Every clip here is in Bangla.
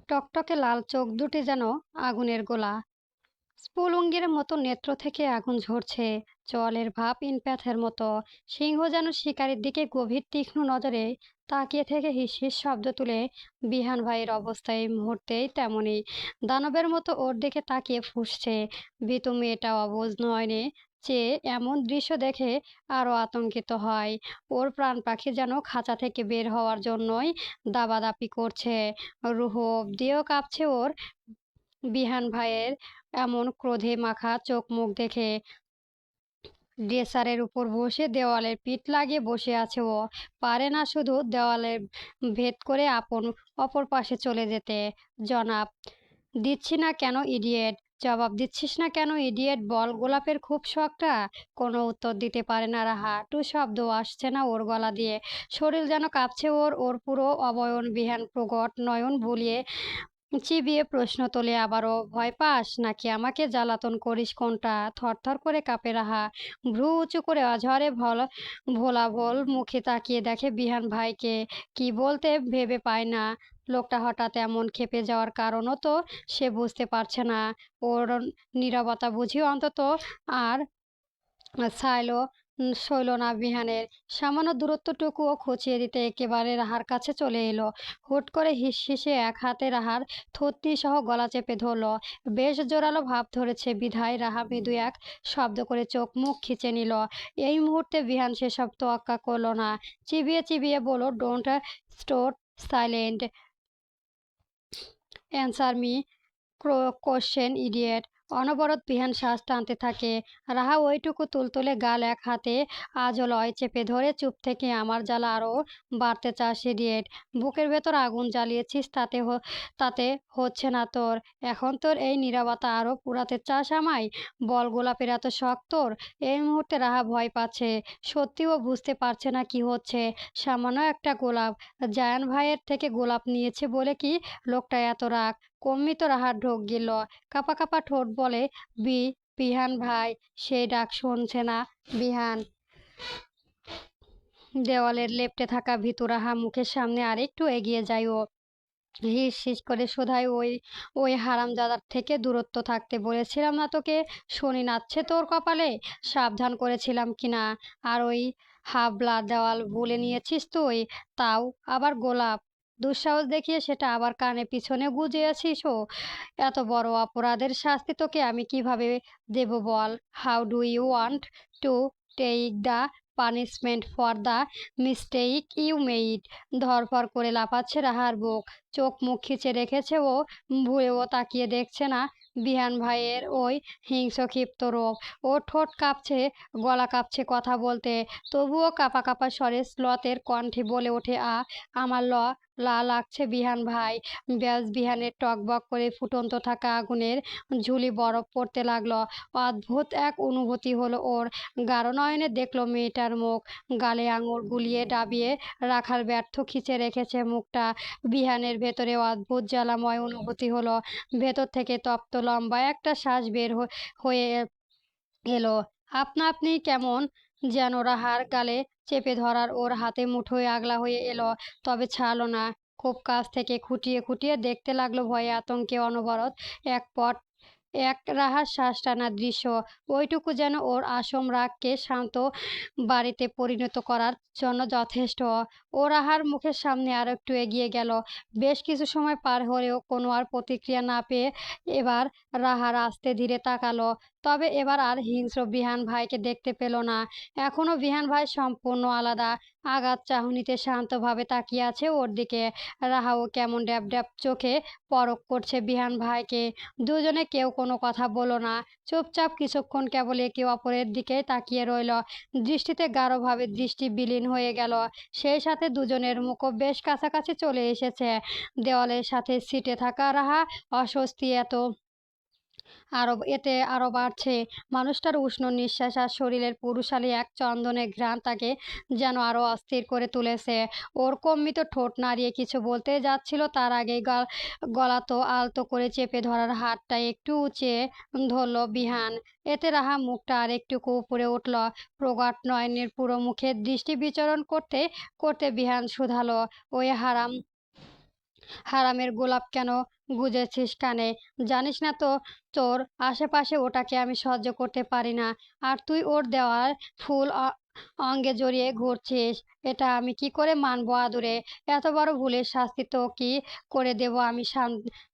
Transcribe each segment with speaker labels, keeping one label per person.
Speaker 1: টকটকে লাল চোখ দুটি যেন আগুনের গোলা। স্ফুলিঙ্গের মতো নেত্র থেকে আগুন ঝরছে, জলের ভাপ ইনপ্যাথের মতো। সিংহ যেন শিকারীর দিকে গভীর তীক্ষ্ণ নজরে তাকিয়ে থেকে হিস হিস শব্দ তুলে। বিহান ভাইয়ের অবস্থা এই মুহূর্তেই তেমনই, দানবের মতো ওর দিকে তাকিয়ে ফুঁসছে। ভীতু মেয়েটা অবুঝ নয়নে চেয়ে এমন দৃশ্য দেখে আরো আতঙ্কিত হয়। ওর প্রাণ পাখি যেন খাঁচা থেকে বের হওয়ার জন্যই দাপাদাপি করছে। রুহ অব্দিও কাঁপছে ওর। বিহান ভাইয়ের এমন ক্রোধে মাখা চোখ মুখ দেখে ড্রেসারের উপর বসে দেওয়ালের পিঠ লাগিয়ে বসে আছে ও। পারে না শুধু দেওয়ালের ভেদ করে অপর পাশে চলে যেতে। জনাব, দিচ্ছি না কেন ইডিয়েট? জবাব দিচ্ছিস না কেন ইডিয়েট? বল। গোলাপের খুব শখটা। কোনো উত্তর দিতে পারে না রাহা। টু শব্দ আসছে না ওর গলা দিয়ে। শরীর যেন কাঁপছে ওর। ওর পুরো অবয়ন বিহান প্রকট নয়ন বুলিয়ে চিবিয়ে প্রশ্ন তোলে আবারও, ভয় পাস নাকি আমাকে জ্বালাতন করিস কোনটা? থরথর করে কাঁপে রাহা। ভ্রু উঁচু করে অঝরে ভোলাভোল মুখে তাকিয়ে দেখে বিহান ভাইকে। কি বলতে ভেবে পায় না। লোকটা হঠাৎ এমন ক্ষেপে যাওয়ার কারণও তো সে বুঝতে পারছে না। ওর নীরবতা বুঝি অন্তত আর সইল না বিহানের। সামান্য দূরত্বটুকুও খুঁচিয়ে দিতে একেবারে রাহার কাছে চলে এলো। হুট করে হিসহিসে এক হাতে রাহার থুতনি সহ গলা চেপে ধরল। বেশ জোরালো ভাব ধরেছে বিধায় রাহা মৃদু এক শব্দ করে চোখ মুখ খিচে নিল। এই মুহূর্তে বিহান সেসব তোয়াক্কা করলো না। চিবিয়ে চিবিয়ে বলল, don't store silent, answer me question idiot. অনবরত বিহান শ্বাস টানতে থাকে। রাহা ওইটুকু তুলতুলে গাল এক হাতে আজও লয় চেপে ধরে চুপ থেকে, আমার জ্বালা আরও বাড়তে চাস ইডিয়েট? বুকের ভেতর আগুন জ্বালিয়েছিস, তাতে হচ্ছে না তোর? এখন তোর এই নীরবতা আরও পুরাতে চাস আমায়? বল, গোলাপের এত শখ তোর? এই মুহূর্তে রাহা ভয় পাচ্ছে। সত্যি ও বুঝতে পারছে না কি হচ্ছে। সামান্য একটা গোলাপ, জায়ান ভাইয়ের থেকে গোলাপ নিয়েছে বলে কি লোকটা এত রাগ? কম্মিত রাহার ঢোক গিলল। কাঁপা কাঁপা ঠোঁট বলে, বিহান ভাই। সেই ডাক শুনছে না বিহান। দেওয়ালের লেপ্টে থাকা ভীতু রাহা মুখের সামনে আরেকটু এগিয়ে যায় ও। হিস হিস করে শোধায়, ওই ওই হারামজাদার থেকে দূরত্ব থাকতে বলেছিলাম না তোকে? শনি নাচছে তোর কপালে? সাবধান করেছিলাম কিনা? আর ওই হাবলা দেওয়াল ভুলে নিয়েছিস তুই? তাও আবার গোলাপ? দুঃসাহস দেখিয়ে সেটা আবার কানে পিছনে গুজিয়েছিস ও। এত বড় অপরাধের শাস্তি তোকে আমি কিভাবে দেব বল? How do you want to take the punishment for the mistake you made? ধরফর করে লাফাচ্ছে রাহার বুক। চোখ মুখ খিচে রেখেছে ও। ভুলেও তাকিয়ে দেখছে না বিহান ভাইয়ের ওই হিংস্র ক্ষিপ্ত রূপ। ওর ঠোঁট কাঁপছে, গলা কাঁপছে কথা বলতে। তবুও কাঁপা কাঁপা স্বরে স্লথের কণ্ঠে বলে ওঠে, আমার লা লাগছে বিহান ভাই। ব্যাস বিহানের টকবক করে ফুটন্ত থাকা আগুনের ঝুলি বরফ পড়তে লাগলো। অদ্ভুত এক অনুভূতি হলো ওর। গাঢ় নয়নে দেখলো মেয়েটার মুখ। গালে আঙুল গুলিয়ে ডাবিয়ে রাখার ব্যর্থ খিচে রেখেছে মুখটা। বিহানের ভেতরে অদ্ভুত জ্বালাময় অনুভূতি হলো। ভেতর থেকে তপ্ত লম্বা একটা শ্বাস বের হয়ে এলো। আপনা আপনি কেমন যেন রাহার গালে চেপে ধরার ওর হাতে মুঠোয় আগলা হয়ে এলো, তবে ছাড়লো না। খুব কাছ থেকে খুঁটিয়ে খুঁটিয়ে দেখতে লাগলো ভয়ে আতঙ্কে অনবরত একপট এক রাহার শ্বাস টানার দৃশ্য। ওইটুকু যেন ওর আসম রাগকে শান্ত বাড়িতে পরিণত করার জন্য যথেষ্ট। ও রাহার মুখের সামনে আর একটু এগিয়ে গেল। বেশ কিছু সময় পার হলেও কোনো আর প্রতিক্রিয়া না পেয়ে এবার রাহার আস্তে ধীরে তাকালো। তবে এবার আর হিংস্র বিহান ভাইকে দেখতে পেল না। এখনো বিহান ভাই সম্পূর্ণ আলাদা। আগাত চাহনিতে শান্তভাবে তাকিয়ে আছে ওর দিকে। রাহাও কেমন ড্যাব ড্যাব চোখে পরখ করছে বিহান ভাইকে। দুজনে কেউ কোনো কথা বলল না। চুপচাপ কিছুক্ষণ কেবল একে অপরের দিকে তাকিয়ে রইল। দৃষ্টিতে গাঢ়ভাবে দৃষ্টি বিলীন হয়ে গেল। সেই সাথে দুজনের মুখও বেশ কাছাকাছি চলে এসেছে। দেওয়ালের সাথে সিটে থাকা রাহা অস্বস্তি এতে আরো বাড়ছে। মানুষটার উষ্ণ নিঃশ্বাস আর শরীরের পুরুষালী এক চন্দনের ঘ্রাণ তাকে যেন আরো অস্থির করে তুলেছে। ওর কম্মিত ঠোঁট নাড়িয়ে কিছু বলতে যাচ্ছিল, তার আগেই গলা তো আলতো করে চেপে ধরার হাতটা একটু উঁচিয়ে ধরল বিহান। এতে রাহা মুখটা আর একটু উপরে উঠল। প্রগাঢ় নয়নের পুরো মুখের দৃষ্টি বিচরণ করতে করতে বিহান শুধালো, ওই হারাম হারামের গোলাপ কেন গুজেছিস কানে? জানিস না তো তোর আশেপাশে ওটাকে আমি সহ্য করতে পারি না। আর তুই ওর দেওয়ার ফুল অঙ্গে জড়িয়ে ঘুরছিস। এটা আমি কি করে মানবো আদুরে? এত বড় ভুলের শাস্তি তো কি করে দেব আমি?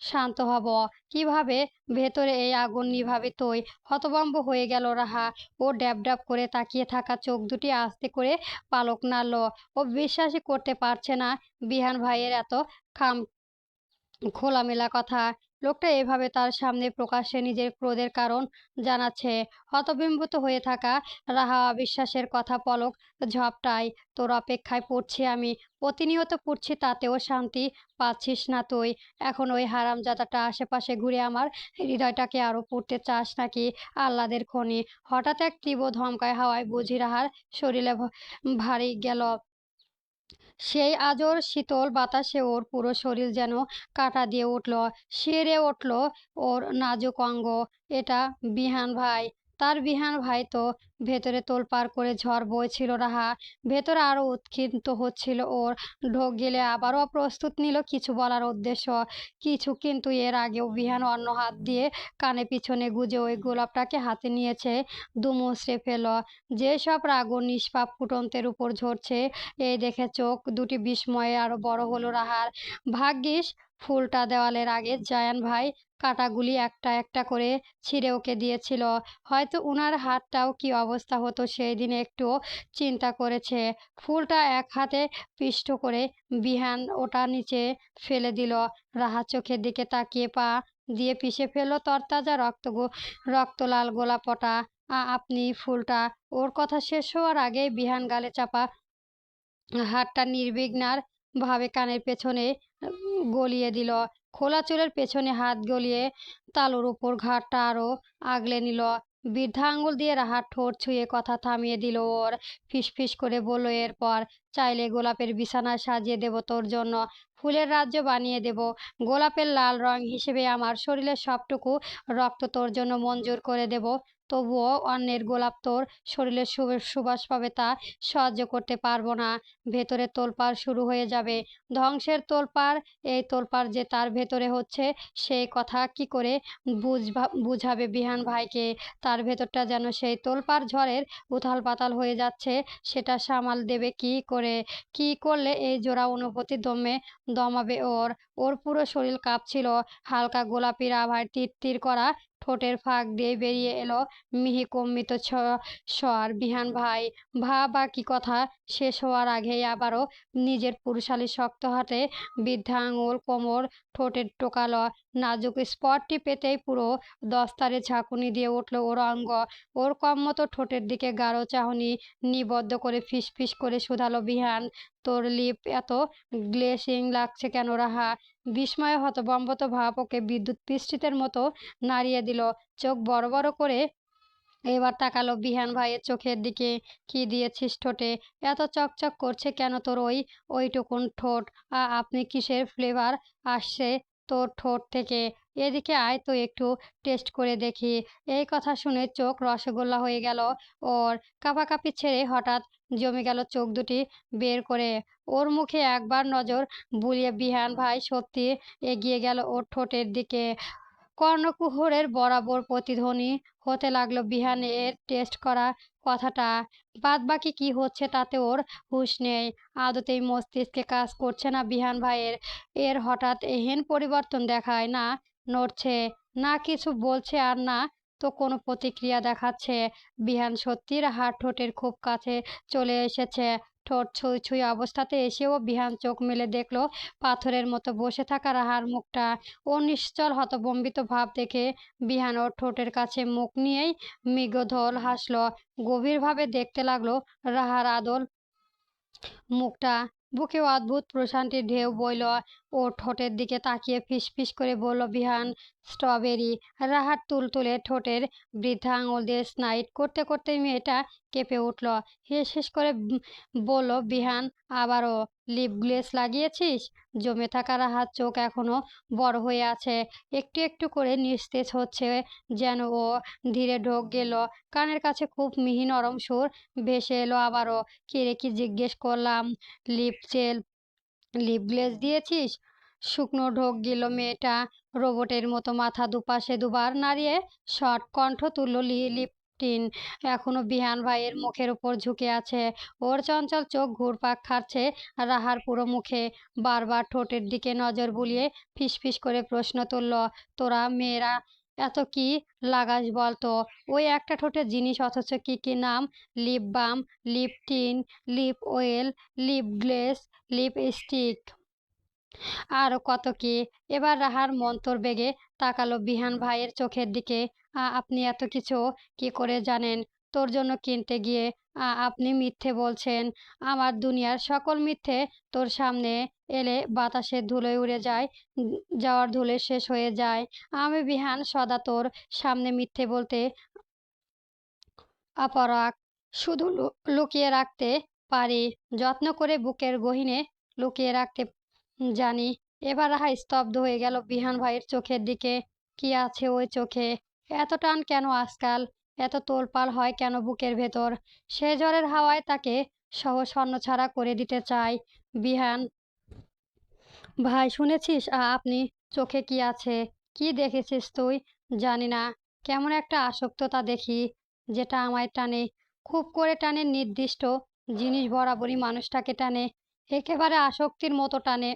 Speaker 1: শান্ত হব কিভাবে? ভেতরে এই আগুন নিভাবে তুই? হতভম্ব হয়ে গেল রাহা। ও ড্যাব ড্যাব করে তাকিয়ে থাকা চোখ দুটি আস্তে করে পালক নাড়ল। ও বিশ্বাসই করতে পারছে না বিহান ভাইয়ের এত খাম খোলামেলা কথা। লোকটা এভাবে তার সামনে প্রকাশ্যে নিজের ক্রোধের কারণ জানাচ্ছে। হতবিম্বত হয়ে থাকা রাহা অবিশ্বাসের কথা পলক ঝপটায়। তোর অপেক্ষায় পড়ছি আমি, প্রতিনিয়ত পড়ছি, তাতেও শান্তি পাচ্ছিস না তুই? এখন ওই হারামজাদাটা আশেপাশে ঘুরে আমার হৃদয়টাকে আরো পুড়তে চাস নাকি? আহ্লাদের খনি। হঠাৎ এক তীব্র ধমকায় হাওয়ায় বুঝি রাহার শরীরে ভারী গেল। সেই আজর শীতল বাতাসে ওর পুরো শরীর যেন কাঁটা দিয়ে উঠল, শিহরে উঠল ওর নাজুক অঙ্গ। এটা বিহান ভাই, তার বিহান ভাই তো। ভেতরে তোলপাড় করে ঝড় বইছিল রাহা। ভেতরে আরো উৎক্ষিপ্ত হচ্ছিল ওর। ঢোক গেলে আবারও প্রস্তুত নিল কিছু বলার উদ্দেশ্য কিছু, কিন্তু এর আগেও বিহান অন্য হাত দিয়ে কানে পিছনে গুজে ওই গোলাপটাকে হাতে নিয়েছে, দুমুচড়ে ফেল। যেসব রাগ ও নিষ্পাপ ফুটন্তের উপর ঝরছে এই দেখে চোখ দুটি বিস্ময়ে আরো বড় হলো রাহার। ভাগ্যিস ফুলটা দেওয়ালের আগে জায়ান ভাই কাঁটাগুলি একটা একটা করে ছিঁড়ে ওকে দিয়েছিল। হয়তো উনার হাতটাও কি অবস্থা হতো সেই দিন একটুও চিন্তা করেছে? ফুলটা এক হাতে পিষ্ট করে বিহান ওটা নিচে ফেলে দিল। রাহা চোখের দিকে তাকিয়ে পা দিয়ে পিষে ফেললো তরতাজা রক্তলাল গোলাপটা। আপনি ফুলটা? ওর কথা শেষ হওয়ার আগেই বিহান গালে চাপা হাতটা নির্বিঘ্নার ভাবে কানের পেছনে গলিয়ে দিল। খোলা চুলের পেছনে হাত গলিয়ে তালুর উপর ঘাড়টা আরো আগলে নিল। বৃদ্ধা আঙুল দিয়ে রাহার ঠোঁট ছুঁয়ে কথা থামিয়ে দিল ওর। ফিসফিস করে বলল, এরপর চাইলে গোলাপের বিছানা সাজিয়ে দেব তোর জন্য, ফুলের রাজ্য বানিয়ে দেব। গোলাপের লাল রং হিসেবে আমার শরীরের সবটুকু রক্ত তোর জন্য মঞ্জুর করে দেব। তবুও অন্যের গোলাপ তোর শরীরের সুবাস পাবে তা সহ্য করতে পারবো না। ভেতরে তোলপাড় শুরু হয়ে যাবে, ধ্বংসের তোলপাড়। এই তোলপাড় যে তার ভেতরে হচ্ছে সেই কথা কি করে বুঝাবে বিহান ভাইকে? তার ভেতরটা যেন সেই তোলপাড় ঝড়ের উথাল পাতাল হয়ে যাচ্ছে, সেটা সামাল দেবে কি করে? কি করলে এই জোড়া অনুভূতি দমাবে ওর? ওর পুরো শরীর কাঁপছিল। হালকা গোলাপির আভায় তীর করা ঠোঁটের ফাঁক দিয়ে বেরিয়ে এলো মিহি কম্বিত স্বর, বিহান ভাই। বা কি কথা শেষ হওয়ার আগেই আবারও নিজের পুরুষালী শক্ত হাতে বৃদ্ধা আঙুল কোমর ঠোঁটে টোকালো। নাজুক স্পটটি পেতেই পুরো দস্তারে ঝাঁকুনি দিয়ে উঠল ওর অঙ্গ। ওর কম্মত ঠোঁটের দিকে গাঢ় চাহনি নিবদ্ধ করে ফিসফিস করে শুধালো বিহান, তোর লিপ এত গ্লেসিং লাগছে কেন রাহা? বিস্ময়ে হতভম্ব ভাব ওকে বিদ্যুৎ পৃষ্ঠিতের মতো নাড়িয়ে দিল। চোখ বড় বড় করে এবার তাকালো বিহান ভাইয়ের চোখের দিকে। কি দিয়েছিস ঠোঁটে? এত চকচক করছে কেন তোর ওইটুকুন ঠোঁট? আপনি কিসের ফ্লেভার আসছে তোর ঠোঁট থেকে? এদিকে আয় তো একটু টেস্ট করে দেখি। এই কথা শুনে চোখ রসগোল্লা হয়ে গেল ওর। কাঁপাকাঁপি ছেড়ে হঠাৎ জমে গেল চোখ দুটি বের করে। ওর মুখে একবার নজর বুলিয়ে বিহান ভাই সত্যি এগিয়ে গেল ওর ঠোঁটের দিকে। কর্ণকুহরের বরাবর প্রতিধ্বনি হতে লাগলো বিহানের টেস্ট করা কথাটা। বাদবাকি কি হচ্ছে তাতে ওর হুঁশ নেই। আদতেই মস্তিষ্কে কাজ করছে না বিহান ভাইয়ের। এর হঠাৎ এহেন পরিবর্তন দেখায় না নড়ছে, না কিছু বলছে, আর না তো কোনো প্রতিক্রিয়া দেখাচ্ছে। বিহান সত্যি রাহার ঠোঁটের খুব কাছে চলে এসেছে। ঠোঁট ছুঁই ছুঁই অবস্থাতে এসেও বিহান চোখ মেলে দেখলো পাথরের মতো বসে থাকা রাহার মুখটা। ও নিশ্চল হতবম্বিত ভাব দেখে বিহান ওর ঠোঁটের কাছে মুখ নিয়েই মৃগধল হাসল। গভীরভাবে দেখতে লাগলো রাহার আদল মুখটা। বুকে অদ্ভুত প্রশান্তির ঢেউ বইল। ওর ঠোঁটের দিকে তাকিয়ে ফিসফিস করে বলল বিহান, স্ট্রবেরি। রাহার তুলতুলে ঠোঁটের বৃদ্ধা আঙুল দিয়ে স্নাইড করতে করতে মেয়েটা কেঁপে উঠল। শেষ করে বলল বিহান, আবারও লিপ গ্লেস লাগিয়েছিস? জমে থাকা রাহার চোখ এখনো বড় হয়ে আছে, একটু একটু করে নিস্তেজ হচ্ছে যেন ও। ধীরে ঢোক গেল কানের কাছে, খুব মিহি নরম সুর ভেসে এলো আবারও। কি রে, কি জিজ্ঞেস করলাম? লিপ জেল, লিপ গ্লেজ দিয়েছিস? শুকনো ঢোক গিল মেয়েটা। রোবটের মতো মাথা দুপাশে দুবার নাড়িয়ে শর্ট কণ্ঠ তুলল লিপটিন। এখনো বিহান ভাইয়ের মুখের উপর ঝুঁকে আছে। ওর চঞ্চল চোখ ঘুরপাক খাচ্ছে রাহার পুরো মুখে। বারবার ঠোঁটের দিকে নজর বুলিয়ে ফিসফিস করে প্রশ্ন তুলল, তোরা মেয়েরা এত কি লাগাস বলতো? ওই একটা ঠোঁটের জিনিস, অথচ কি কি নাম! Lip balm, lip tint, lip oil, lip gloss, lipstick, আরও কত কি! এবার রাহার মন্তর বেগে তাকালো বিহান ভাইয়ের চোখের দিকে। আপনি এত কিছু কি করে জানেন? তোর জন্য কিনতে গিয়ে আপনি মিথ্যে বলছেন। আমার দুনিয়ার সকল মিথ্যে তোর সামনে এলে বাতাসের ধুলোয় উড়ে যায়, যাওয়ার ধুলে শেষ হয়ে যায়। আমি বিহান সদা তোর সামনে মিথ্যে বলতে অপারগ। শুধু লুকিয়ে রাখতে পারি, যত্ন করে বুকের গহীনে লুকিয়ে রাখতে জানি। এবার রাহা স্তব্ধ হয়ে গেল বিহান ভাইয়ের চোখের দিকে। কি আছে ওই চোখে? এত টান কেন আজকাল? এত তোলপাড় হয় কেন বুকের ভেতর? সে ঝড়ের হাওয়ায় তাকে সহ ছন্নছাড়া করে দিতে চায়। বিহান ভাই, শুনেছিস আপনি চোখে কি আছে? কি দেখেছিস তুই? জানি না, কেমন একটা আসক্ততা দেখি, যেটা আমায় টানে, খুব করে টানে, নির্দিষ্ট জিনিস বরাবরই মানুষটাকে টানে, একেবারে আসক্তির মতো টানে।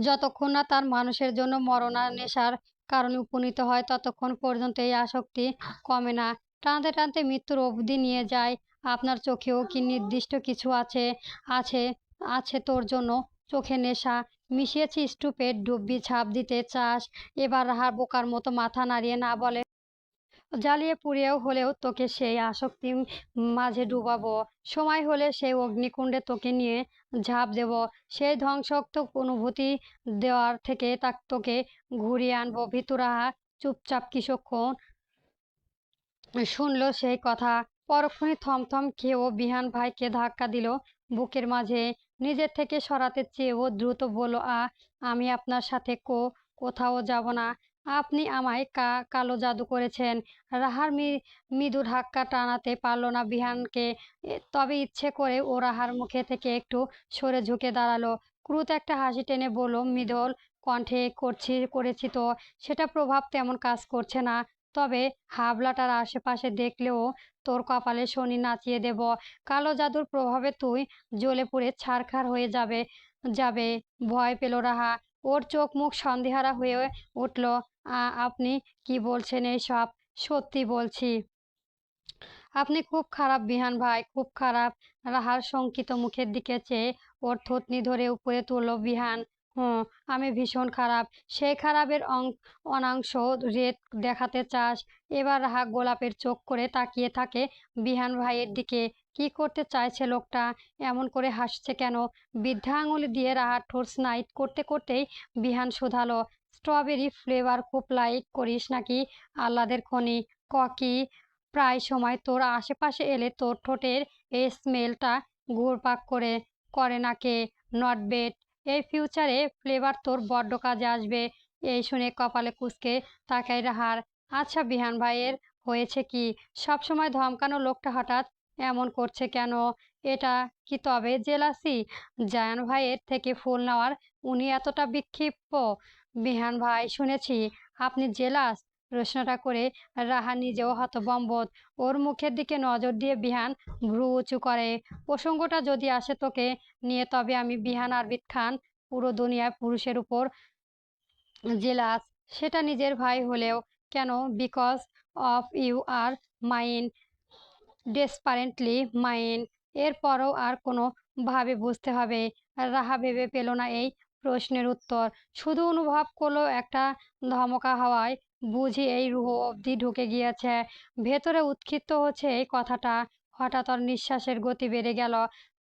Speaker 1: যতক্ষণ না তার মানুষের জন্য মরণা নেশার কারণে উপনীত হয়, ততক্ষণ পর্যন্ত এই আসক্তি কমে না। টানতে টানতে মৃত্যুর অবধি নিয়ে যায়। আপনার চোখেও কি নির্দিষ্ট কিছু আছে? আছে, আছে তোর জন্য চোখে নেশা মিশিয়েছি। স্টুপেড ডুববি ছাপ দিতে চাস? এবার রাহার বোকার মতো মাথা নাড়িয়ে না বলে, জ্বালিয়ে পুড়িয়েও হলেও তোকে সেই আসক্তি মাঝে ডুবাবো। সময় হলে সেই অগ্নিকুণ্ডে তোকে নিয়ে ঝাঁপ দেব। সেই ধ্বংসাত্মক অনুভূতি দেওয়ার থেকে তোকে ঘুরিয়ে আনবো। ভিতুরাহা চুপচাপ কিছুক্ষণ শুনল সেই কথা। পরক্ষণে থমথম খেয়ে ও বিহান ভাইকে ধাক্কা দিল বুকের মাঝে। নিজের থেকে সরাতে চেয়ে ও দ্রুত বলল, আমি আপনার সাথে কোথাও যাব না। আপনি আমায় কালো জাদু করেছেন। রাহার মৃদু ধাক্কা টানাতে পারল না বিহানকে। তবে ইচ্ছে করে ও রাহার মুখে থেকে একটু সরে ঝুঁকে দাঁড়ালো। ক্রুত একটা হাসি টেনে বলল মৃদুল কণ্ঠে, করেছি তো, সেটা প্রভাব তেমন কাজ করছে না। তবে হাবলাটার আশেপাশে দেখলেও তোর কপালে শনি নাচিয়ে দেব। কালো জাদুর প্রভাবে তুই জ্বলে পুড়ে ছারখার হয়ে যাবে যাবে ভয় পেল রাহা। ওর চোখ মুখ সন্দিহারা হয়ে উঠল। আপনি কি বলছেন এইসব? সত্যি বলছি। আপনি খুব খারাপ বিহান ভাই, খুব খারাপ। রাহার শঙ্কিত মুখের দিকে চেয়ে ওর থুতনি ধরে উপরে তুলল বিহান। হুঁ, আমি ভীষণ খারাপ। সেই খারাপের অনাংশ রেত দেখাতে চাস? এবার রাহা গোলাপের চোখ করে তাকিয়ে থাকে বিহান ভাইয়ের দিকে। কি করতে চাইছে লোকটা? এমন করে হাসছে কেন? বৃদ্ধা আঙুলি দিয়ে রাহার ঠোঁট স্নাইড করতে করতেই বিহান শুধালো, স্ট্রবেরি ফ্লেভার খুব লাইক করিস নাকি? আহ্লাদের খনি ককি প্রায় সময় তোর আশেপাশে এলে তোর ঠোঁটের এই স্মেলটা ঘুরপাক করে নাকে। Not bed. এই ফিউচারে ফ্লেভার তোর বড্ড কাজে আসবে। এই শুনে কপালে কুঁচকে তাকাই রাহার। আচ্ছা বিহান ভাইয়ের হয়েছে কি? সবসময় ধমকানো লোকটা হঠাৎ এমন করছে কেন? এটা কি তবে জেলাসি? জায়ান ভাইয়ের থেকে ফুল নেওয়ার উনি এতটা বিক্ষিপ্ত? বিহান ভাই, শুনেছি আপনি জেলাস। প্রশ্নটা করে রাহা নিজেও হতভম্ব। ওর মুখের দিকে নজর দিয়ে বিহান ভ্রু উঁচু করে। প্রসঙ্গটা যদি আসে তোকে নিয়ে, তবে আমি বিহান আরবিদ খান পুরো দুনিয়ার পুরুষের উপর জেলাস। সেটা নিজের ভাই হলেও। কেন? Because of you are mine, desperately mine. এরপরও আর কোনো ভাবে বুঝতে হবে। রাহা ভেবে পেল না এই প্রশ্নের উত্তর। শুধু অনুভব করলো একটা ধমকা হাওয়ায় বুঝি এই রুহ অবধি ঢুকে গিয়েছে। ভেতরে উৎক্ষিপ্ত হচ্ছে এই কথাটা। হঠাৎ ওর নিঃশ্বাসের গতি বেড়ে গেল।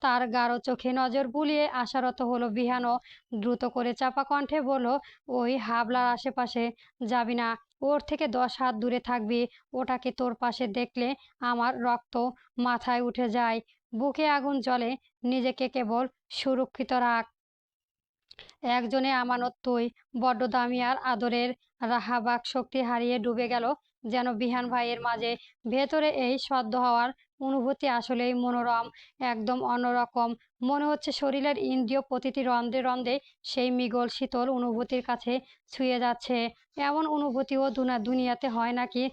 Speaker 1: তার গাঢ় চোখে নজর বুলিয়ে আশারত হলো বিহানও। দ্রুত করে চাপা কণ্ঠে বলল, ওই হাবলার আশেপাশে যাবি না। ওর থেকে 10 হাত দূরে থাকবি। ওটাকে তোর পাশে দেখলে আমার রক্ত মাথায় উঠে যায়, বুকে আগুন জ্বলে। নিজেকে কেবল সুরক্ষিত রাখ। একজনে আমানত তুই, বড্ড দামি আর আদরের। রাহা বাক শক্তি হারিয়ে ডুবে গেল যেন বিহান ভাইয়ের মাঝে। ভেতরে এই সদ্য হওয়ার অনুভূতি আসলেই মনোরম, একদম অন্যরকম। মনে হচ্ছে শরীরের ইন্দ্রিয় প্রতিটি রন্ধ্রে রন্ধ্রে সেই মৃগল শীতল অনুভূতির কাছে ছুঁয়ে যাচ্ছে। এমন অনুভূতিও দুনিয়াতে হয় নাকি,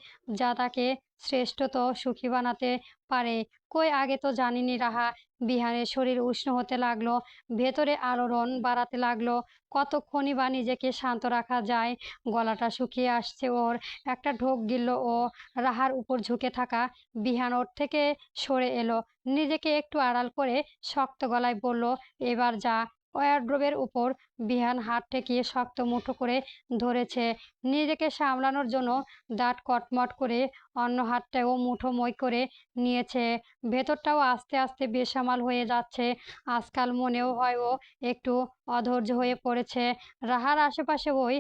Speaker 1: যা তাকে শ্রেষ্ঠত সুখী বানাতে পারে? কই আগে তো জানিনি রাহা। বিহানের শরীর উষ্ণ হতে লাগলো, ভেতরে আলোড়ন বাড়াতে লাগলো। কতক্ষণই বা নিজেকে শান্ত রাখা যায়? গলাটা শুকিয়ে আসছে ওর। একটা ঢোক গিলল ও। রাহার উপর ঝুঁকে থাকা বিহান ওর থেকে সরে এলো, নিজেকে একটু আড়াল করে শক্ত গলায় বলল, এবার যা। ওয়ারড্রোবের উপর বিহান হাত ঠেকিয়ে শক্ত মুঠো করে ধরেছে, নিজেকে সামলানোর জন্য দাঁত কটমট করে অন্য হাতটাও মুঠোময় করে নিয়েছে। ভেতরটাও আস্তে আস্তে বেসামাল হয়ে যাচ্ছে। আজকাল মনেও হয় ও একটু অধৈর্য হয়ে পড়েছে। রাহার আশেপাশে ওই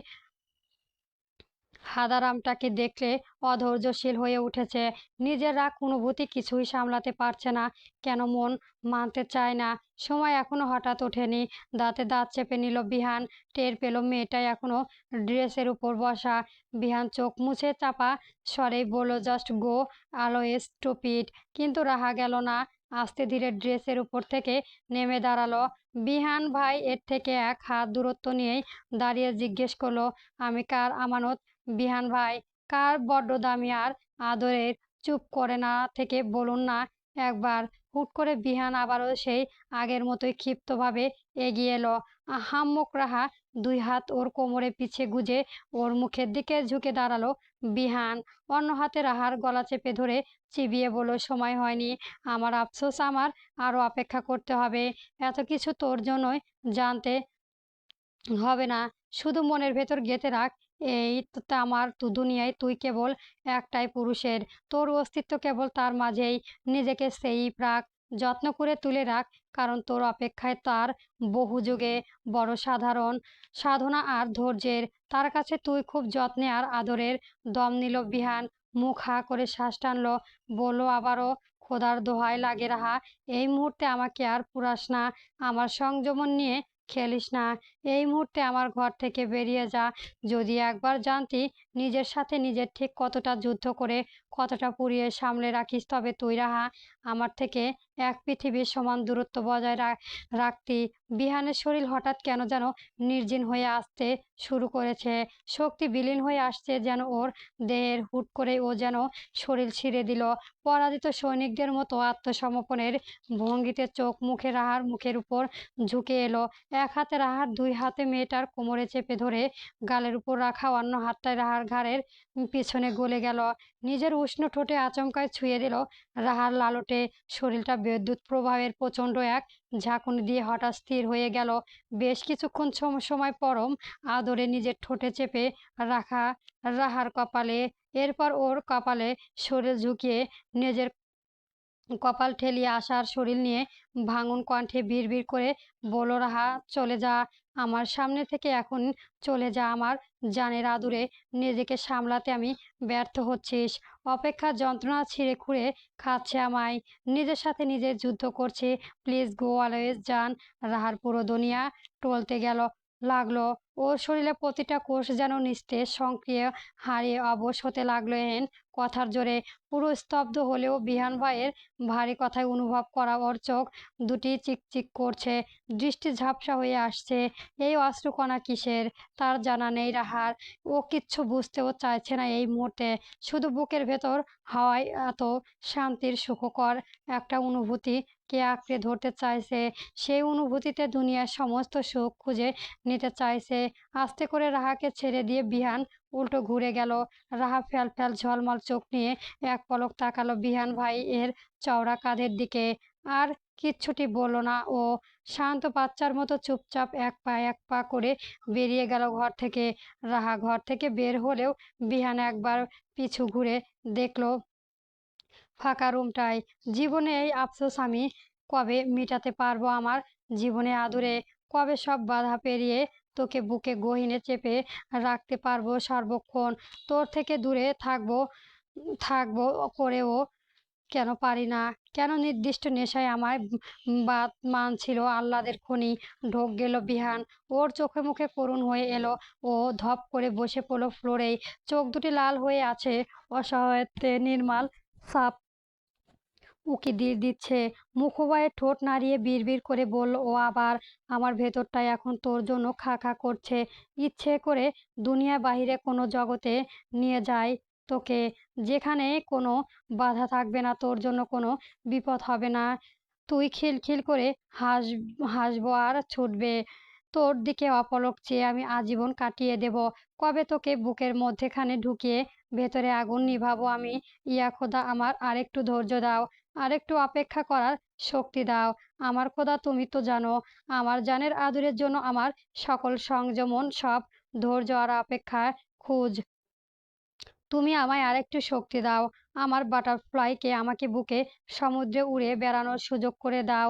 Speaker 1: হাদারামটাকে দেখলে অধৈর্যশীল হয়ে উঠেছে। নিজের রাগ অনুভূতি কিছুই সামলাতে পারছে না। কেন মন মানতে চায় না? সময় এখনো হঠাৎ ওঠেনি। দাঁতে দাঁত চেপে নিল বিহান। টের পেল মেয়েটা এখনো ড্রেসের উপর বসা। বিহান চোখ মুছে চাপা স্বরেই বলল, জাস্ট গো অলওয়েজ স্টুপিড। কিন্তু রাহা গেল না। আস্তে ধীরে ড্রেসের উপর থেকে নেমে দাঁড়ালো। বিহান ভাই এর থেকে এক হাত দূরত্ব নিয়েই দাঁড়িয়ে জিজ্ঞেস করলো, আমি কার আমানত? বিহান ভাই কার বড্ড দামি আর আদরের? চুপ করে না থেকে বলুন না একবার। হুট করে বিহান আবারও সেই আগের মতোই ক্ষিপ্তভাবে এগিয়ে এলো। হাম্মক রাহা দুই হাত ওর কোমরে পিছে গুজে ওর মুখের দিকে ঝুঁকে দাঁড়ালো। বিহান অন্য হাতে রাহার গলা চেপে ধরে চিবিয়ে বলল, সময় হয়নি আমার, আফসোস আমার, আরো অপেক্ষা করতে হবে। এত কিছু তোর জন্যই জানতে হবে না, শুধু মনের ভেতর গেঁথে রাখ। এই আমার দুনিয়ায় তুই কেবল একটাই পুরুষের, তোর অস্তিত্ব কেবল তার মাঝেই। নিজেকে সেই প্রাক যত্ন করে তুলে রাখ, কারণ তোর অপেক্ষায় তার বহু যুগে বড় সাধারণ সাধনা আর ধৈর্যের। তার কাছে তুই খুব যত্নে আর আদরের। দম নিল বিহান, মুখ হা করে শ্বাস টানলো, বলল আবারও, খোদার দোহাই লাগে রাহা, এই মুহূর্তে আমাকে আর পুরাস না, আমার সংযমন নিয়ে খেলিস না। এই মুহূর্তে আমার ঘর থেকে বেরিয়ে যা। যদি একবার জানতি নিজের সাথে নিজের ঠিক কতটা যুদ্ধ করে কতটা পুড়িয়ে সামলে রাখিস, তবে তুই রাহা আমার থেকে এক পৃথিবীর সমান দূরত্ব বজায় রাখতি। বিহানের শরীর হঠাৎ কেন যেন নির্জীন হয়ে আসতে শুরু করেছে। শক্তি বিলীন হয়ে আসছে যেন ওর দেহের। হুট করে ও যেন শরীর ছিঁড়ে দিল। পরাজিত সৈনিকদের মতো আত্মসমর্পণের ভঙ্গিতে চোখ মুখে রাহার মুখের উপর ঝুঁকে এলো। এক হাতে রাহার, দুই হাতে মেয়েটার কোমরে চেপে ধরে গালের উপর রাখা অন্য হাতটায় রাহার ঘাড়ের পিছনে গলে গেল। নিজের উষ্ণ ঠোঁটে আচমকায় ছুঁয়ে দিল রাহার লালটে। শরীরটা বিদ্যুৎ প্রবাহের প্রচণ্ড এক ঝাঁকুনি দিয়ে হঠাৎ স্থির হয়ে গেল। বেশ কিছুক্ষণ সময় পরম আদরে নিজের ঠোঁটে চেপে রাখা রাহার কপালে, এরপর ওর কপালে শরীর ঝুঁকিয়ে নিজের কপাল ঠেলিয়ে আসার শরীর নিয়ে ভাঙন কণ্ঠে বিড়বিড় করে বলল, রাহা চলে যা আমার সামনে থেকে, এখন চলে যা আমার জানের আদুরে। নিজেকে সামলাতে আমি ব্যর্থ হচ্ছিস, অপেক্ষার যন্ত্রণা ছিঁড়ে খুঁড়ে খাচ্ছে আমায়, নিজের সাথে নিজের যুদ্ধ করছে। প্লিজ গো অলওয়েজ জান। রাহার পুরো দুনিয়া টলতে লাগলো। ওর শরীরে প্রতিটা কোষ যেন নিস্তেজ সংক্রিয় হারিয়ে অবশ হতে লাগলো এহেন কথার জোরে। পুরো স্তব্ধ হলেও বিহান ভাইয়ের ভারী কথায় অনুভব করা ওর চোখ দুটি চিকচিক করছে, দৃষ্টি ঝাপসা হয়ে আসছে। এই অশ্রুকণা কিসের তার জানা নেই রাহার। ও কিচ্ছু বুঝতেও চাইছে না এই মুহূর্তে। শুধু বুকের ভেতর হাওয়ায় এত শান্তির সুখকর একটা অনুভূতি কে আঁকড়ে ধরতে চাইছে। সেই অনুভূতিতে দুনিয়ার সমস্ত সুখ খুঁজে নিতে চাইছে। আস্তে করে রাহাকে ছেড়ে দিয়ে বিহান উল্টো ঘুরে গেল। রাহা ফ্যাল ফ্যাল ঝলমল চোখ নিয়ে এক পলক তাকালো বিহান ভাই এর চওড়া কাঁধের দিকে। আর কিচ্ছুটি বলল না ও। শান্ত বাচ্চার মতো চুপচাপ এক পা করে বেরিয়ে গেল ঘর থেকে। রাহা ঘর থেকে বের হলেও বিহান একবার পিছু ঘুরে দেখলো ফাঁকা রুমটায়। জীবনে এই আফসোস আমি কবে মিটাতে পারবো আমার জীবনে আদুরে? কবে সব বাধা পেরিয়ে তোকে বুকে গহীনে চেপে রাখতে পারবো সর্বক্ষণ? তোর থেকে দূরে থাকবো থাকবো করেও কেন পারি না? কেন নির্দিষ্ট নেশায় আমায় বাদ মানছিল আহ্লাদের খনি ঢোক গেল বিহান। ওর চোখে মুখে করুণ হয়ে এলো। ও ধপ করে বসে পড়ল ফ্লোরেই। চোখ দুটি লাল হয়ে আছে অসহায়ত্বে। নির্মাল সাপ উকি দিয়ে দিচ্ছে। মুখবায়ে ঠোঁট নাড়িয়ে বিড়বিড় করে বলল ও আবার, আমার ভেতরটা এখন তোর জন্য খা খা করছে। ইচ্ছে করে দুনিয়ার বাহিরে কোনো জগতে নিয়ে যায় তোকে, যেখানে কোনো বাধা থাকবে না, তোর জন্য কোনো বিপদ হবে না। তুই খিলখিল করে হাসবো আর ছুটবে। তোর দিকে অপলক চেয়ে আমি আজীবন কাটিয়ে দেব। কবে তোকে বুকের মধ্যেখানে ঢুকিয়ে ভেতরে আগুন নিভাবো আমি। ইয়া খোদা, আমার আরেকটু ধৈর্য দাও, আরেকটু অপেক্ষা করার শক্তি দাও। আমার খোদা, তুমি তো জানো আমার জানের আদরের জন্য আমার সকল সংযমন, সব ধৈর্য আর অপেক্ষায় খুঁজ। তুমি আমায় আরেকটু শক্তি দাও। আমার বাটারফ্লাইকে আমাকে বুকে সমুদ্রে উড়ে বেড়ানোর সুযোগ করে দাও।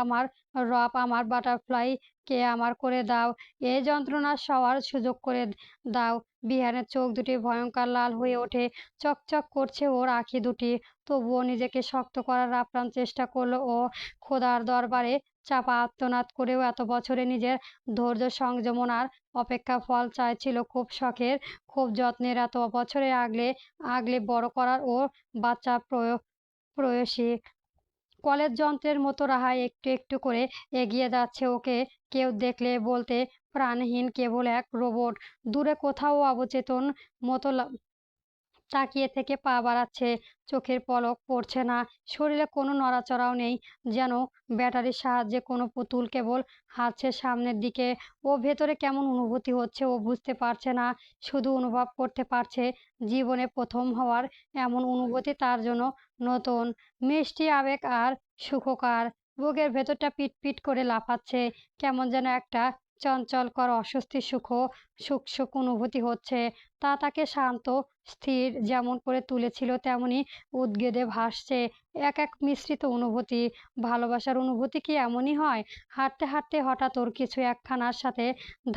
Speaker 1: আমার রব, আমার বাটারফ্লাইকে আমার করে দাও। এই যন্ত্রণা সওয়ার সুযোগ করে দাও। বিহানের চোখ দুটি ভয়ঙ্কর লাল হয়ে ওঠে। চকচক করছে ওর আঁখি দুটি। তবুও নিজেকে শক্ত করার আপ্রাণ চেষ্টা করলো ও। খোদার দরবারে চাপা আর্তনাদ করেও এত বছরে নিজের ধৈর্য, সংযমন আর অপেক্ষা ফল চাইছিল। খুব শখের, খুব যত্নের, এত বছরে আগলে আগলে বড় করার ও বাচ্চা প্রয়সী কলের যন্ত্রের মতো রাহা একটু একটু করে এগিয়ে যাচ্ছে। ওকে কেউ দেখলে বলতে প্রাণহীন, কেবল এক রোবট। দূরে কোথাও অবচেতন মতো তাকিয়ে থেকে পা বাড়াচ্ছে। চোখের পলক পড়ছে না, শরীরে কোনো নড়াচড়াও নেই। যেন ব্যাটারির সাহায্যে কোনো পুতুল কেবল হাঁটছে সামনের দিকে। ও ভেতরে কেমন অনুভূতি হচ্ছে ও বুঝতে পারছে না, শুধু অনুভব করতে পারছে জীবনে প্রথম হওয়ার এমন অনুভূতি তার জন্য নতুন, মিষ্টি আবেগ আর সুখকর। বুকের ভেতরটা পিট করে লাফাচ্ছে। কেমন যেন একটা চঞ্চলকর অস্বস্তি সুখ সুখ অনুভূতি হচ্ছে। তা তাকে শান্ত, স্থির যেমন করে তুলেছিল, তেমনি উদ্বেগে ভাসছে। এক এক মিশ্রিত অনুভূতি। ভালোবাসার অনুভূতি কি এমনই হয়? হাঁটতে হাঁটতে হঠাৎ ওর কিছু একখানার সাথে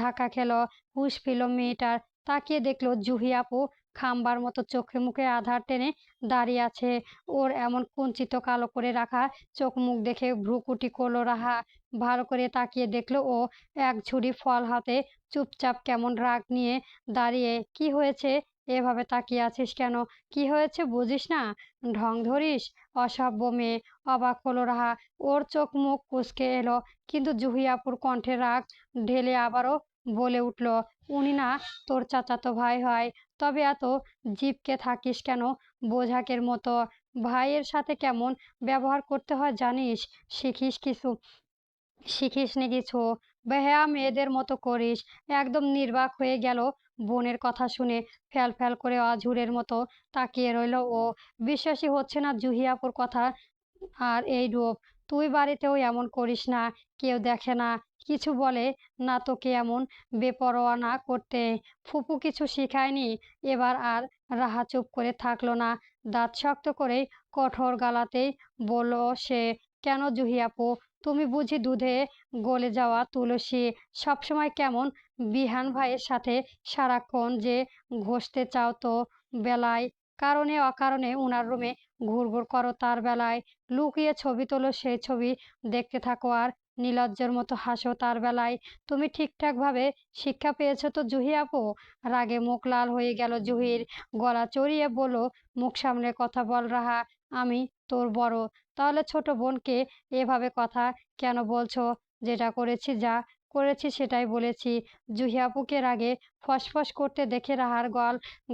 Speaker 1: ধাক্কা খেলো। হুঁশ ফিরল মেয়েটার। তাকিয়ে দেখলো জুহি আপু খাম্বার মতো চোখে মুখে আধার টেনে দাঁড়িয়ে আছে। ওর এমন কুঞ্চিত কালো করে রাখা চোখ মুখ দেখে ভ্রুকুটি করলো রাহা। ভালো করে তাকিয়ে দেখলো ও এক ঝুড়ি ফল হাতে চুপচাপ কেমন রাগ নিয়ে দাঁড়িয়ে। কি হয়েছে? এভাবে তাকিয়ে আছিস কেন? কি হয়েছে বুঝিস না? ঢং ধরিস? অসভ্য মেয়ে। অবাক হলো রাহা। ওর চোখ মুখ কুঁচকে এলো। কিন্তু জুহি আপুর কণ্ঠে রাগ ঢেলে আবারও বলে উঠল, উনি না তোর চাচাতো ভাই হয়। তবে এত জিপকে থাকিস কেন বোঝাকের মতো? ভাইয়ের সাথে কেমন ব্যবহার করতে হয় জানিস? শিখিস কিছু? শিখিসনি কিছু? বেহায়া মেয়েদের মতো করিস। একদম নির্বাক হয়ে গেল বোনের কথা শুনে। ফ্যাল ফ্যাল করে অঝুরের মতো তাকিয়ে রইল ও। বিশ্বাসই হচ্ছে না জুহি আপুর কথা আর এই রূপ। তুই বাড়িতেও এমন করিস না, কেউ দেখে না, কিছু বলে না তোকে এমন বেপরোয়া না করতে? ফুপু কিছু শিখায়নি? এবার আর রাহা চুপ করে থাকলো না। দাঁত শক্ত করে কঠোর গলাতেই বলল সে, কেন জুহি আপু, তুমি বুঝি দুধে গলে যাওয়া তুলসী? সবসময় কেমন বিহান ভাইয়ের সাথে সারাক্ষণ যে ঘষতে চাও তো বেলায়, কারণে অকারণে উনার রুমে ঘুরঘুর করো, তার বেলায় লুকিয়ে ছবি তোলো, সেই ছবি দেখতে থাকো আর নির্লজ্জের মতো হাসো তার বেলায়। তুমি ঠিকঠাক ভাবে শিক্ষা পেয়েছো তো জুহি আপু? রাগে মুখ লাল হয়ে গেল জুহির। গলা চড়িয়ে বলল, মুখ সামলে কথা বল রাহা, আমি তোর বড়। তাহলে ছোট বোনকে এভাবে কথা কেন বলছো? যেটা করেছি, যা করেছি সেটাই বলেছি। জুহি আপুকে রাগে ফসফস করতে দেখে রাহার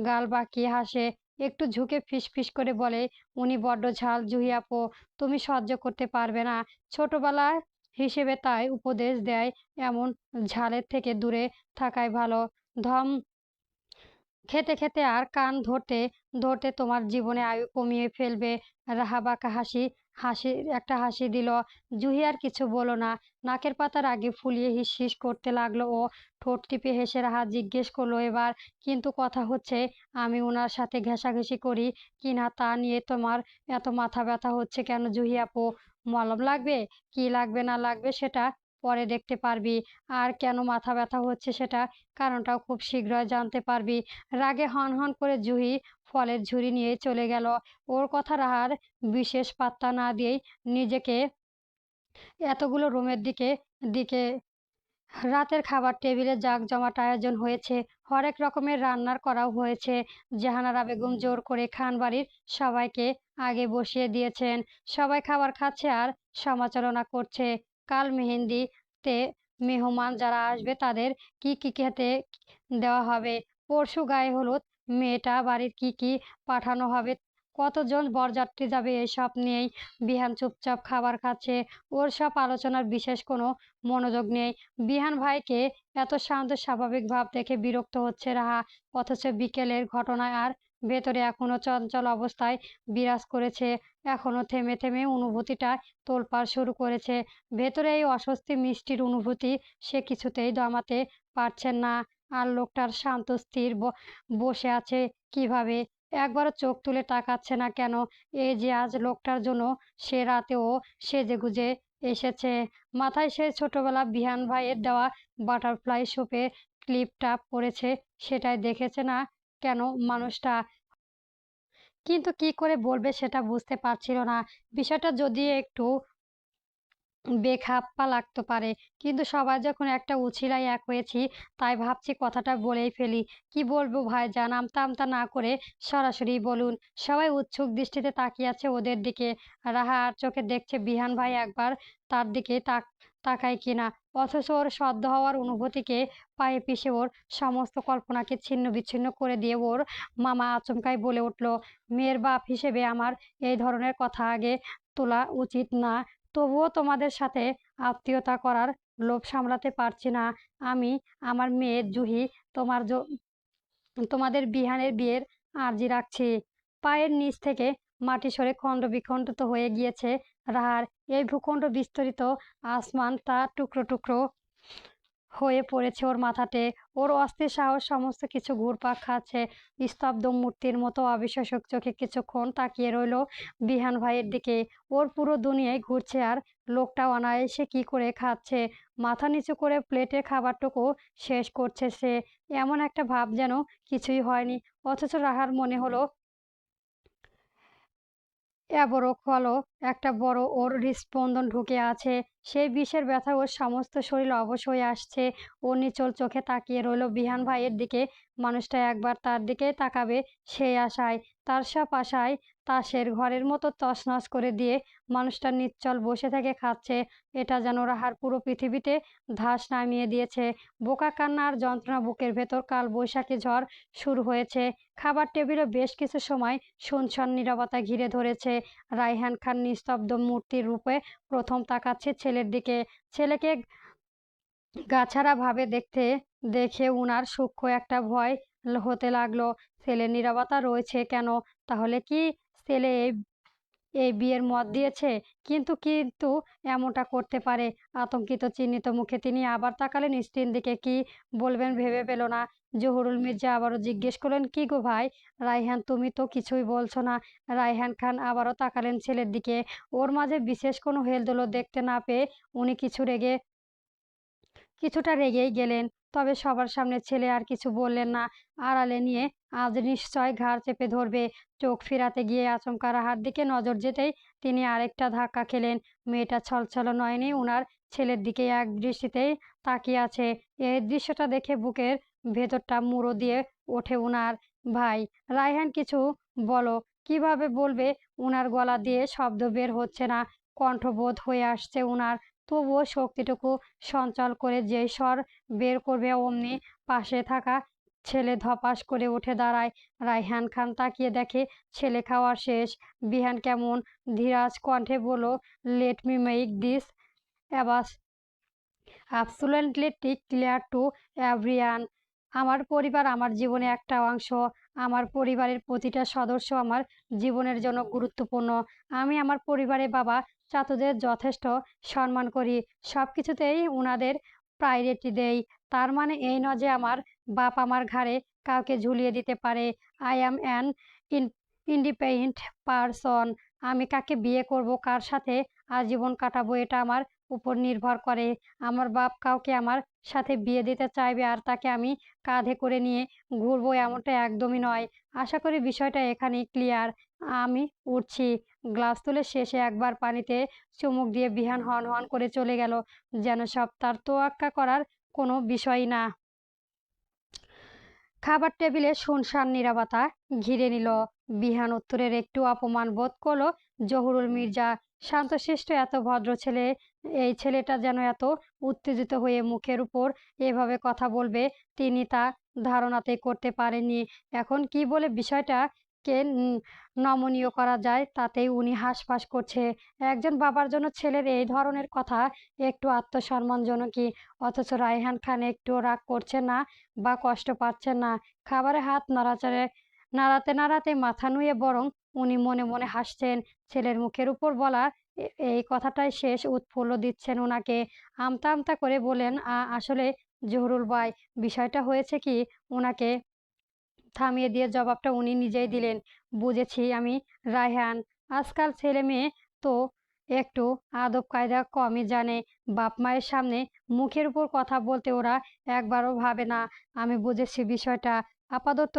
Speaker 1: গাল বাঁকিয়ে হাসে। একটু ঝুঁকে ফিসফিস করে বলে, উনি বড্ড ঝাল জুহি আপু, তুমি সহ্য করতে পারবে না। ছোটবেলায় হিসেবে তাই উপদেশ দেয়, এমন ঝালের থেকে দূরে থাকাই ভালো। ধম খেতে খেতে আর কান ধরতে ধরতে তোমার জীবনে আয়ু কমিয়ে ফেলবে। রাহা বাঁকা একটা হাসি দিল। জুহি আর কিছু বলো না। নাকের পাতার আগে ফুলিয়ে হিস হিস করতে লাগলো ও। ঠোঁট টিপে হেসে রাহা জিজ্ঞেস করলো এবার, কিন্তু কথা হচ্ছে আমি ওনার সাথে ঘেঁষাঘেঁষি করি কিনা তা নিয়ে তোমার এত মাথা ব্যথা হচ্ছে কেন জুহি আপু? মলম লাগবে? কি লাগবে না লাগবে সেটা পরে দেখতে পারবি। আর কেন মাথা ব্যথা হচ্ছে সেটা কারণটাও খুব শীঘ্রই জানতে পারবি। রাগে হনহন করে জুহি ফলের ঝুড়ি নিয়ে চলে গেল। ওর কথা রাহার বিশেষ পাত্তা না দিয়েই নিজেকে এতগুলো রুমের দিকে দিকে রাতের খাবার টেবিলে জাঁকজমট আয়োজন হয়েছে। হরেক রকমের রান্নার করাও হয়েছে। জাহানারা বেগম জোর করে খান বাড়ির সবাইকে আগে বসিয়ে দিয়েছেন। সবাই খাবার খাচ্ছে আর সমালোচনা করছে। কাল মেহেন্দিতে মেহমান যারা আসবে তাদের কি কি খেতে দেওয়া হবে, পরশু গায়ে হলুদ মেয়েটা বাড়ির কি কি পাঠানো হবে, কতজন বরযাত্রী যাবে, এসব নিয়েই বিহান চুপচাপ খাবার খাচ্ছে। ওর সব আলোচনার বিশেষ কোনো মনোযোগ নেই। বিহান ভাইকে এত শান্ত স্বাভাবিক ভাব দেখে বিরক্ত হচ্ছে রাহা। অথচ বিকেলের ঘটনায় আর ভেতরে এখনো চঞ্চল অবস্থায় বিরাজ করেছে। এখনো থেমে থেমে অনুভূতিটা তোলপাড় শুরু করেছে। ভেতরে এই অস্বস্তি মিষ্টির অনুভূতি সে কিছুতেই দমাতে পারছেন না। আর লোকটার শান্ত স্থির বসে আছে কিভাবে, একবারও চোখ তুলে তাকাচ্ছে না কেন? এই যে আজ লোকটার জন্য সে রাতেও সেজেগুজে এসেছে। মাথায় সেই ছোটবেলা বিহান ভাইয়ের দেওয়া বাটারফ্লাই সোপের ক্লিপটা পড়েছে, সেটাই দেখেছে না কেন মানুষটা? কিন্তু কি করে বলবে সেটা বুঝতে পারছিল না। বিষয়টা যদি একটু বেখাপ্পা লাগতে পারে, কিন্তু সবাই যখন একটা উছিলায় এক হয়েছি, তাই ভাবছি কথাটা বলেই ফেলি। কি বলবো ভাইজান, আমতা আমতা না করে সরাসরি বলুন। সবাই উৎসুক দৃষ্টিতে তাকিয়ে আছে ওদের দিকে। রাহা আর চোখে দেখছে বিহান ভাই একবার তার দিকে তাকায় কিনা। অথচ ওর সদ্য হওয়ার অনুভূতিকে পায়ে পিষে ওর সমস্ত কল্পনাকে ছিন্ন বিচ্ছিন্ন করে দিয়ে ওর মামা আচমকাই বলে উঠল, মেয়ের বাপ হিসেবে আমার এই ধরনের কথা আগে তোলা উচিত না। তবুও তোমাদের সাথে আত্মীয়তা করার লোভ সামলাতে পারছি না। আমি আমার মেয়ে জুহি তোমার তোমাদের বিহানের বিয়ের আর্জি রাখছি। পায়ের নিচ থেকে মাটি সরে খণ্ড বিখণ্ডিত হয়ে গিয়েছে রাহার। এই ভূখণ্ড বিস্তরিত আসমানটা টুকরো টুকরো হয়ে পড়েছে ওর মাথাতে। ওর অস্থির সাহস সমস্ত কিছু ঘুরপাক খাচ্ছে। স্তব্ধ মূর্তির মতো অবিশ্বাসক চোখে কিছুক্ষণ তাকিয়ে রইল বিহান ভাইয়ের দিকে। ওর পুরো দুনিয়ায় ঘুরছে আর লোকটা অনায়াসে কি করে খাচ্ছে। মাথা নিচু করে প্লেটের খাবারটুকু শেষ করছে সে। এমন একটা ভাব যেন কিছুই হয়নি। অথচ রাহার মনে হলো বড় খোয়ালো একটা বড় ওর হৃৎস্পন্দন ঢুকে আছে। সেই বিষের ব্যথায় ওর সমস্ত শরীর অবশ হয়ে আসছে। ও নিচল চোখে তাকিয়ে রইল বিহান ভাইয়ের দিকে। মানুষটা একবার তার দিকে তাকাবে সেই আশায়। তার সব আশায় তাসের ঘরের মতো তছনছ করে দিয়ে মানুষটা নিশ্চল বসে থেকে খাচ্ছে। এটা যেন রাহার পুরো পৃথিবীতে ধ্বস নামিয়ে দিয়েছে। বোকা কান্না আর যন্ত্রণা বুকের ভেতর কাল বৈশাখী ঝড় শুরু হয়েছে। খাবার টেবিলে বেশ কিছু সময় শুনশান নীরবতা ঘিরে ধরেছে। রায়হান খান নিস্তব্ধ মূর্তির রূপে প্রথম তাকাচ্ছে ছেলের দিকে। ছেলেকে গাছাড়া ভাবে দেখতে দেখে উনার সূক্ষ্ম একটা ভয় হতে লাগলো। ছেলের নীরবতা রয়েছে কেন? তাহলে কি ছেলে এই এই বিয়ের মত দিয়েছে? কিন্তু কিন্তু এমনটা করতে পারে? আতঙ্কিত চিহ্নিত মুখে তিনি আবার তাকালেন স্ত্রীর দিকে। কি বলবেন ভেবে পেল না। জহুরুল মির্জা আবারও জিজ্ঞেস করলেন, কি গো ভাই? রায়হান, তুমি তো কিছুই বলছো না। রায়হান খান আবারও তাকালেন ছেলের দিকে। ওর মাঝে বিশেষ কোনো হেলদোল দেখতে না পেয়ে উনি কিছুটা রেগেই গেলেন। তবে সবার সামনে ছেলে আর কিছু বললেন না। আড়ালে নিয়ে আজ নিশ্চয় ঘাড় চেপে ধরবে। চোখ ফিরাতে গিয়ে আচমকা রাহার দিকে নজর যেতেই তিনি আরেকটা ধাক্কা খেলেন। মেয়েটা ছলছল নয়নে উনার ছেলের দিকে এক দৃষ্টিতেই তাকিয়ে আছে। এই দৃশ্যটা দেখে বুকের ভেতরটা মুড়ো দিয়ে ওঠে উনার। ভাই, রায়হান, কিছু বলো। কিভাবে বলবে? উনার গলা দিয়ে শব্দ বের হচ্ছে না, কণ্ঠবোধ হয়ে আসছে উনার। তবুও শক্তিটুকু সঞ্চাল করে যেই স্বর বের করবে অমনি পাশে থাকা ছেলে ধপাস করে উঠে দাঁড়ায়। রায়হান খান তাকিয়ে দেখে ছেলে খাওয়া শেষ। বিহান কেমন ধীরাজ কণ্ঠে বলল, let me make this অ্যাবাস absolutely clear to everyone. আমার পরিবার আমার জীবনে একটা অংশ। আমার পরিবারের প্রতিটা সদস্য আমার জীবনের জন্য গুরুত্বপূর্ণ। আমি আমার পরিবারে বাবা চাচাদের যথেষ্ট সম্মান করি। সব কিছুতেই উনাদের প্রায়োরিটি দেই। তার মানে এই নয় যে আমার বাপ আমার ঘাড়ে কাউকে ঝুলিয়ে দিতে পারে। I am an independent person. আমি কাকে বিয়ে করব, কার সাথে আজীবন কাটাবো, এটা আমার উপর নির্ভর করে। আমার বাপ কাউকে আমার সাথে বিয়ে দিতে চাইবে আর তাকে আমি কাঁধে করে নিয়ে ঘুরবো এমনটা একদমই নয়। আশা করি বিষয়টা এখানেই ক্লিয়ার। আমি উঠছি। গ্লাস তুলে শেষে একবার পানিতে চুমুক দিয়ে বিহান হন হন করে চলে গেল, যেন সব তার তোয়াক্কা করার কোনো বিষয়ই না। খাবার টেবিলে শুনশান নীরবতা ঘিরে নিল। বিহান উত্তরের একটু অপমান বোধ করলো। জহুরুল মির্জা শান্তশিষ্ট এত ভদ্র ছেলে, এই ছেলেটা যেন এত উত্তেজিত হয়ে মুখের উপর এভাবে কথা বলবে তিনি তা ধারণাতেই করতে পারেননি। এখন কি বলে বিষয়টাকে নমনীয় করা যায় তাতেই উনি হাঁসফাঁস করছে। একজন বাবার জন্য ছেলের এই ধরনের কথা একটু আত্মসম্মানজনকই। অথচ রায়হান খান একটুও রাগ করছেন না বা কষ্ট পাচ্ছেন না। খাবারে হাত নাড়াতে নাড়াতে মাথা নুয়ে বরং উনি মনে মনে হাসছেন। ছেলের মুখের উপর বলা এই কথাটাই শেষ উৎফুল্ল দিচ্ছেন উনাকে। আমতা আমতা করে বলেন, আসলে জহুরুল ভাই, বিষয়টা হয়েছে কি। উনাকে থামিয়ে দিয়ে জবাবটা উনি নিজেই দিলেন। বুঝেছি আমি রায়হান। আজকাল ছেলে মেয়ে তো একটু আদব কায়দা কমই জানে। বাপ মায়ের সামনে মুখের উপর কথা বলতে ওরা একবারও ভাবে না। আমি বুঝেছি বিষয়টা। আপাতত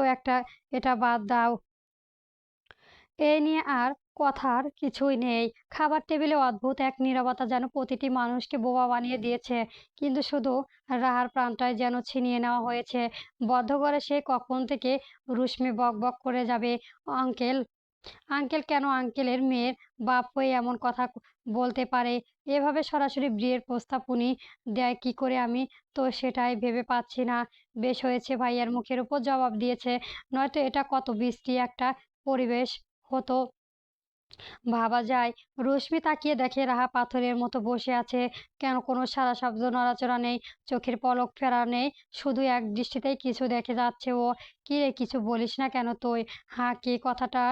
Speaker 1: এটা বাদ দাও। এই নিয়ে আর কথার কিছুই নেই। খাবার টেবিলে অদ্ভুত এক নীরবতা যেন প্রতিটি মানুষকে বোবা বানিয়ে দিয়েছে। কিন্তু শুধু রাহার প্রাণটাই যেন ছিনিয়ে নেওয়া হয়েছে। বদ্ধ ঘরে সে কখন থেকে রুশ্মি বকবক করে যাবে। আঙ্কেল, আঙ্কেল কেন আঙ্কেলের মেয়ের বাপ হয়ে এমন কথা বলতে পারে? এভাবে সরাসরি বিয়ের প্রস্তাব উনি দেয় কি করে আমি তো সেটাই ভেবে পাচ্ছি না। বেশ হয়েছে ভাইয়ার মুখের উপর জবাব দিয়েছে, নয়তো এটা কত বিশ্রী একটা পরিবেশ হতো ভাবা যায়। রশ্মি তাকিয়ে দেখে রাহা পাথরের মতো বসে আছে। কেন কোনো সারা শব্দ নড়াচড়া নেই, চোখের পলক ফেরা নেই, শুধু এক দৃষ্টিতেই কিছু দেখে যাচ্ছে ও। কি রে, কিছু বলিস না কেন তুই? হ্যাঁ, কি কথাটা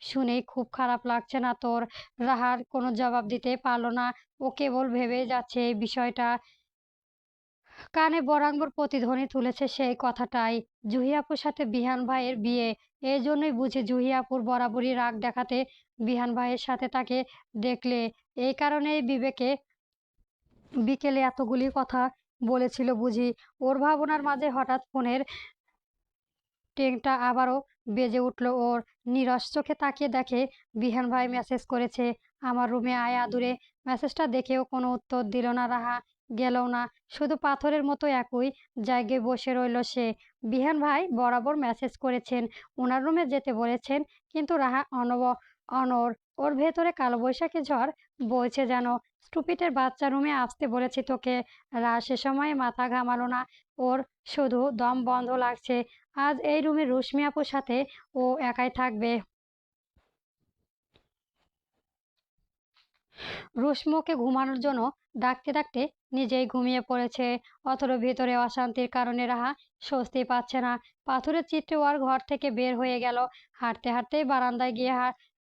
Speaker 1: শুনেই খুব খারাপ লাগছে না তোর? রাহার কোনো জবাব দিতে পারল না। ও কেবল ভেবেই যাচ্ছে এই বিষয়টা। কানে বরাঙ্গর প্রতিধ্বনি তুলেছে সেই কথাটাই। জুহি আপুর সাথে বিহান ভাইয়ের বিয়ে। এই জন্যই বুঝি জুহি আপুর বরাবরই রাগ দেখাতে বিহান ভাইয়ের সাথে তাকে দেখলে। এই কারণেই বিকেলে এতগুলি কথা বলেছিল বুঝি। ওর ভাবনার মাঝে হঠাৎ ফোনের টিংটা আবারও বেজে উঠল ওর। নিরস চোখে তাকিয়ে দেখে বিহান ভাই মেসেজ করেছে, আমার রুমে আয় আদুরে। মেসেজটা দেখেও কোনো উত্তর দিল না রাহা, গেলও না। শুধু পাথরের মতো একই জায়গায় বসে রইল সে। বিহান ভাই বরাবর মেসেজ করেছেন, ওনার রুমে যেতে বলেছেন, কিন্তু রাহা অনর। ওর ভেতরে কালবৈশাখী ঝড় বইছে যেন। স্টুপিটের বাচ্চা, রুমে আসতে বলেছি তোকে। রাত সে সময় মাথা ঘামালো না ওর, শুধু দম বন্ধ লাগছে। আজ এই রুমে রুশমি আপুর সাথে ও একাই থাকবে। রুশমুকে ঘুমানোর জন্য ডাকতে ডাকতে নিজেই ঘুমিয়ে পড়েছে। অথচ ভেতরে অশান্তির কারণে রাহা স্বস্তি পাচ্ছে না। পাথরের চিত্রে ওর ঘর থেকে বের হয়ে গেল। হাঁটতে হাঁটতেই বারান্দায় গিয়ে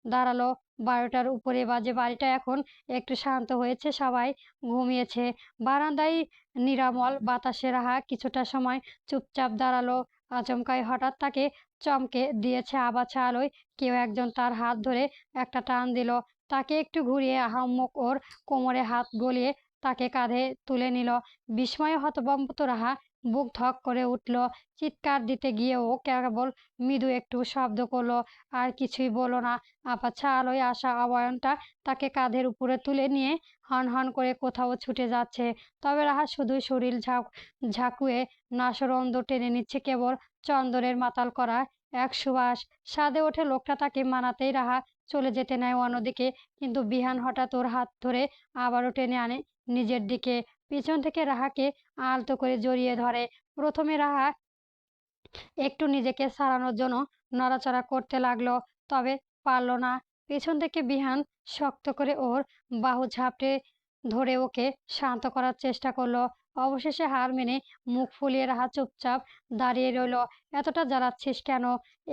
Speaker 1: দাঁড়ালো। 12টার উপরে বাজে। বাড়িটা এখন একটু শান্ত হয়েছে, সবাই ঘুমিয়েছে। বারান্দায় নিরামল বাতাসে রাহা কিছুটা সময় চুপচাপ দাঁড়ালো। আচমকাই হঠাৎ তাকে চমকে দিয়েছে আবাছা আলোয়। কেউ একজন তার হাত ধরে একটা টান দিল। তাকে একটু ঘুরিয়ে আহাম্মক ওর কোমরে হাত গলিয়ে তাকে কাঁধে তুলে নিল। বিস্ময়ে হতভম্ব রাহা বুক ধক করে উঠল। চিৎকার দিতে গিয়ে ও কেবল মৃদু একটু শব্দ করলো, আর কিছুই বলল না। আপাছা আলোয় আসা অয়নটা তাকে কাঁধের উপরে তুলে নিয়ে হন হন করে কোথাও ছুটে যাচ্ছে। তবে রাহা শুধুই শরীর ঝাঁকুয়ে নাসরন্দ টেনে নিচ্ছে কেবল চন্দনের মাতাল করা এক সুবাস। সাদে ওঠে লোকটা তাকে মানাতেই রাহা চলে যেতে নেয় অন্যদিকে। কিন্তু বিহান হঠাৎ ওর হাত ধরে আবারও টেনে আনে নিজের দিকে। পিছন থেকে রাহাকে আলতো করে জড়িয়ে ধরে। প্রথমে রাহা একটু নিজেকে ছাড়ানোর জন্য নড়াচড়া করতে লাগলো, তবে পারল না। পেছন থেকে বিহান শক্ত করে ওর বাহু ঝাপটে ধরে ওকে শান্ত করার চেষ্টা করলো। অবশেষে হার মেনে মুখ ফুলিয়ে রাহা চুপচাপ দাঁড়িয়ে রইল। এতটা জ্বালাচ্ছিস কেন?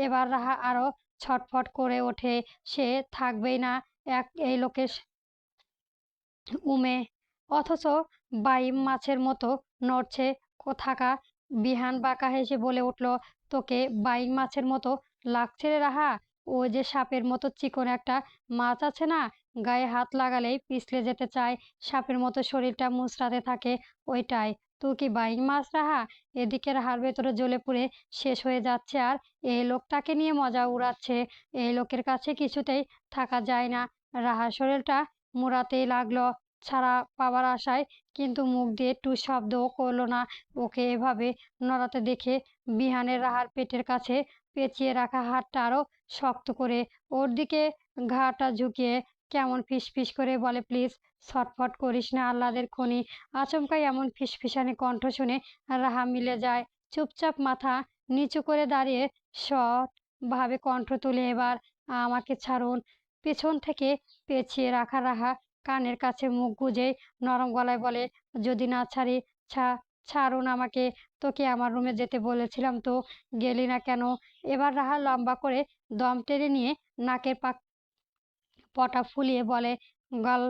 Speaker 1: এবার রাহা আরো ছটফট করে ওঠে। সে থাকবেই না এই লোকের উমে। অথচ বাইম মাছের মতো নড়ছে থাকা। বিহান বাঁকা হেসে বলে উঠল, তোকে বাইম মাছের মতো লাগছে রে রাহা? ওই যে সাপের মতো চিকন একটা মাছ আছে না, গায়ে হাত লাগালেই পিছলে যেতে চায়, সাপের মতো শরীরটা মুচড়াতে থাকে। ওইটাই। তুই কি বাইক মাছ রাহা? এদিকে রাহার ভেতরে জ্বলে পুড়ে শেষ হয়ে যাচ্ছে আর এই লোক তাকে নিয়ে মজা উড়াচ্ছে। এই লোকের কাছে কিছুতেই থাকা যায় না। রাহার শরীরটা মুড়াতেই লাগলো ছাড়া পাওয়ার আশায়, কিন্তু মুখ দিয়ে টু শব্দও করলো না। ওকে এভাবে নড়াতে দেখে বিহানের রাহার পেটের কাছে পেঁচিয়ে রাখা হাতটা আরো শক্ত করে ওর দিকে ঘাড়টা ঝুঁকিয়ে কেমন ফিসফিস করে বলে, প্লিজ ছটফট করিস না আহ্লাদের খনি। আচমকাই এমন ফিসফিসানি কণ্ঠ শুনে রাহা মিলে যায়। চুপচাপ মাথা নিচু করে দাঁড়িয়ে সৎ ভাবে কণ্ঠ তুলে, এবার আমাকে ছাড়ুন। পেছন থেকে পেঁচিয়ে রাখা রাহা কানের কাছে মুখ গুজে নরম গলায় বলে, যদি না ছাড়ি? ছাড়ুন আমাকে। তোকে আমার রুমে যেতে বলেছিলাম তো, গেলি না কেন? এবার রাহা লম্বা করে দম টেনে নিয়ে নাকের পটা ফুলিয়ে বলে, গাল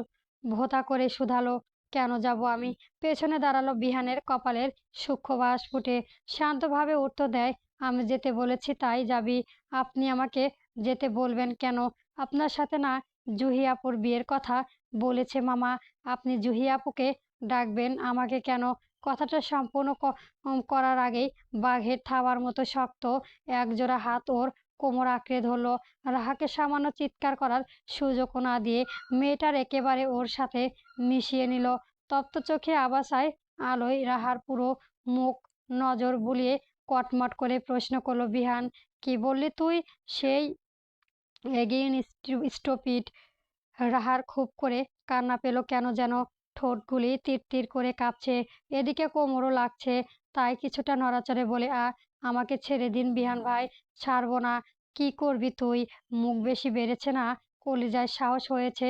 Speaker 1: ভোঁতা করে শুধালো, কেন যাব আমি? পেছনে দাঁড়ালো বিহানের কপালের সূক্ষ্ম বাস ফুটে শান্তভাবে উত্তর দেয়, আমি যেতে বলেছি তাই যাবি। আপনি আমাকে যেতে বলবেন কেন? আপনার সাথে না জুহি আপুর বিয়ের কথা বলেছে মামা। আপনি জুহি আপুকে ডাকবেন, আমাকে কেন? কথাটা সম্পূর্ণ করার আগেই বাঘের থাবার মতো শক্ত একজোড়া হাত ওর কোমর আঁকড়ে ধরলো। রাহাকে সামান্য চিৎকার করার সুযোগও না দিয়ে মেয়েটার একেবারে ওর সাথে মিশিয়ে নিল। তপ্ত চোখে আবাসায় আলোয় রাহার পুরো মুখ নজর বুলিয়ে কটমট করে প্রশ্ন করলো, বিহান, কি বললি তুই? সেই এগেইন স্টুপিড। রাহার খুব করে কান্না পেল, কেন যেন ঠোঁটগুলি তিরতির করে কাঁপছে, এদিকে কোমরও লাগছে। তাই কিছুটা নড়াচড়ে বলে, আমাকে ছেড়ে দিন বিহান ভাই, ছাড়বো না। কি করবি তুই? মুখ বেশি বেড়েছে না? কলিজায় সাহস হয়েছে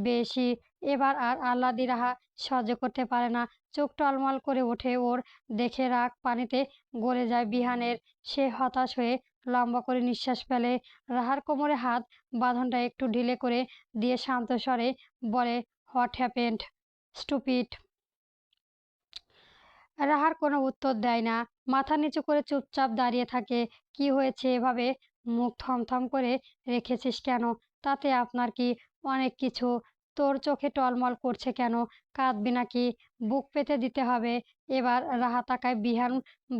Speaker 1: বেশি। এবার আর আহ্লাদি রাহা সহ্য করতে পারে না। চোখ টলমল করে ওঠে ওর, দেখে রাগ পানিতে গলে যায় বিহানের। সে হতাশ হয়ে লম্বা করে নিঃশ্বাস ফেলে। রাহার কোমরে হাত বাঁধনটা একটু ঢিলে করে দিয়ে শান্ত স্বরে বলে, হোয়াট হ্যাপেন্ড স্টুপিড? রাহার কোনো উত্তর দেয় না, মাথা নিচু করে চুপচাপ দাঁড়িয়ে থাকে। কি হয়েছে এভাবে মুখ থমথম করে রেখেছিস কেন? তাতে আপনার কি? অনেক কিছু। তোর চোখে টলমল করছে কেন? কাঁদবি নাকি? বুক পেতে দিতে হবে। এবার রাহা তাকায় বিহান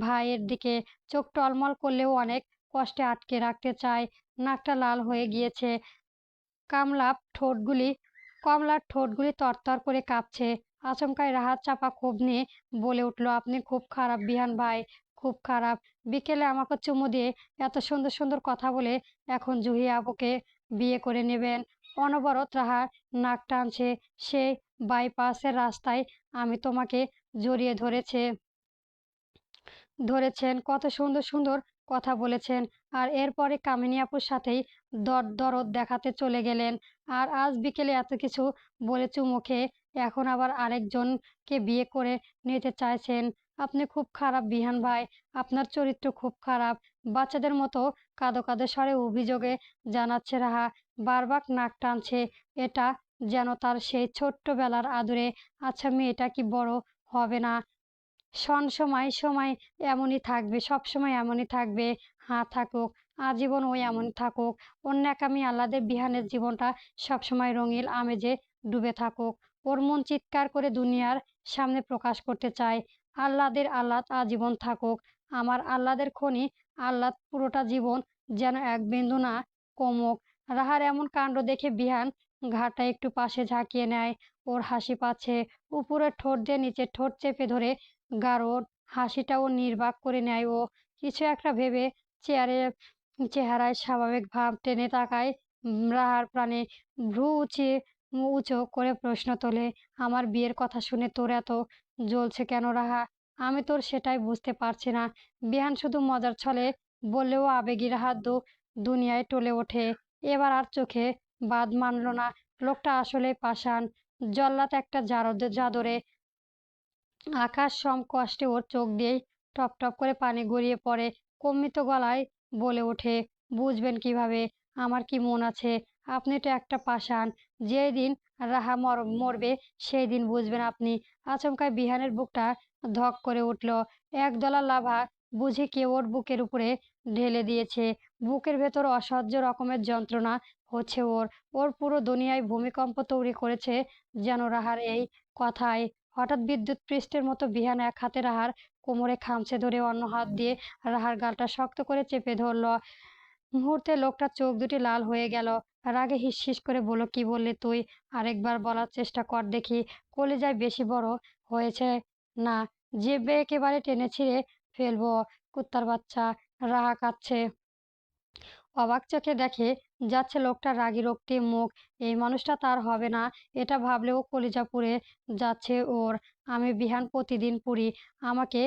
Speaker 1: ভাইয়ের দিকে, চোখ টলমল করলেও অনেক কষ্টে আটকে রাখতে চায়। নাকটা লাল হয়ে গিয়েছে, কামলা ঠোঁটগুলি কমলার ঠোঁটগুলি তরতর করে কাঁপছে। আচমকাই রাহাত চাপা ক্ষোভ নিয়ে বলে উঠল, আপনি খুব খারাপ বিহান ভাই, খুব খারাপ। বিকেলে আমাকে চুমু দিয়ে এত সুন্দর সুন্দর কথা বলে এখন জুহি আপুকে বিয়ে করে নেবেন। অনবরত রাহার নাক টানছে। সে বাইপাসের রাস্তায় আমি তোমাকে জড়িয়ে ধরেছেন, কত সুন্দর সুন্দর কথা বলেছেন, আর এরপরে কামিনী আপুর সাথেই দরদ দেখাতে চলে গেলেন। আর আজ বিকেলে এত কিছু বলেছে মুখে, এখন আবার আরেকজনকে বিয়ে করে নিতে চাইছেন। আপনি খুব খারাপ বিহান ভাই, আপনার চরিত্র খুব খারাপ। বাচ্চাদের মতো কাঁদো কাঁদো স্বরে অভিযোগে জানাচ্ছে রাহা, বারবার নাক টানছে। এটা যেন তার সেই ছোট্টবেলার আদুরে আচ্ছা মেয়েটা কি বড় হবে না? সময় সময় এমনই থাকবে, সবসময় এমনই থাকবে। হ্যাঁ থাকুক, আজীবন ওই এমনই থাকুক। ওর ন্যাকামি আহ্লাদের বিহানের জীবনটা সবসময় রঙিন আমেজে ডুবে থাকুক। ওর মন চিৎকার করে দুনিয়ার সামনে প্রকাশ করতে চায়, আহ্লাদের আহ্লাদ আজীবন থাকুক। আমার আহ্লাদের খনি আহ্লাদ পুরোটা জীবন যেন এক বিন্দু না কমুক। রাহার এমন কাণ্ড দেখে বিহান ঘাড়টা একটু পাশে ঝাঁকিয়ে নেয়। ওর হাসি পাচ্ছে, উপরের ঠোঁট দিয়ে নিচের ঠোঁট চেপে ধরে গাঢ় হাসিটাও নির্বাক করে নেয় ও। কিছু একটা ভেবে চেহারায় স্বাভাবিক ভাব টেনে তাকায় রাহার প্রাণে। ভ্রু উঁচু করে প্রশ্ন তোলে, আমার বিয়ের কথা শুনে তোর এত জ্বলছে কেন রাহা? আমি তোর সেটাই বুঝতে পারছি না। বিহান শুধু মজার ছলে বললেও আবেগী রাহাত দুনিয়ায় টলে ওঠে। এবার আর চোখে বাদ মানল না, লোকটা আসলে পাষাণ, জল্লাদ একটা জাদরে। আকাশ সম কষ্টে ওর চোখ দিয়েই টপ টপ করে পানি গড়িয়ে পড়ে। কম্পিত গলায় বলে ওঠে, বুঝবেন কিভাবে আমার কি মন আছে? আপনি তো একটা পাষাণ। যেই দিন রাহা মরবে সেই দিন বুঝবেন আপনি। আচমকায় বিহানের বুকটা ধক করে উঠল। একদলা লাভা বুঝি কেউ ওর বুকের উপরে ঢেলে দিয়েছে। বুকের ভেতর অসহ্য রকমের যন্ত্রণা হচ্ছে ওর। ওর পুরো দুনিয়ায় ভূমিকম্প তৈরি করেছে যেন রাহার এই কথায়। হঠাৎ বিদ্যুৎ পৃষ্ঠের মতো বিহান এক হাতে রাহার কোমরে খামচে ধরে অন্য হাত দিয়ে রাহার গালটা শক্ত করে চেপে ধরল। মুহূর্তে লোকটার চোখ দুটি লাল হয়ে গেল। রাগে হিসহিস করে বলল, কি বললি তুই? আরেকবার বলার চেষ্টা কর দেখি। কলিজায় বেশি বড় হয়েছে না, জিহ্বা একেবারে টেনে ছিঁড়ে ফেলবো। কুত্তার বাচ্চা। রাহা কাঁদছে, অবাক চোখে দেখে যাচ্ছে লোকটার রাগী রক্তিম মুখ। এই মানুষটা তার হবে না এটা ভাবলেও কলিজা পুড়ে যাচ্ছে ওর। আমি বিহান প্রতিদিন পুড়ি। আমাকে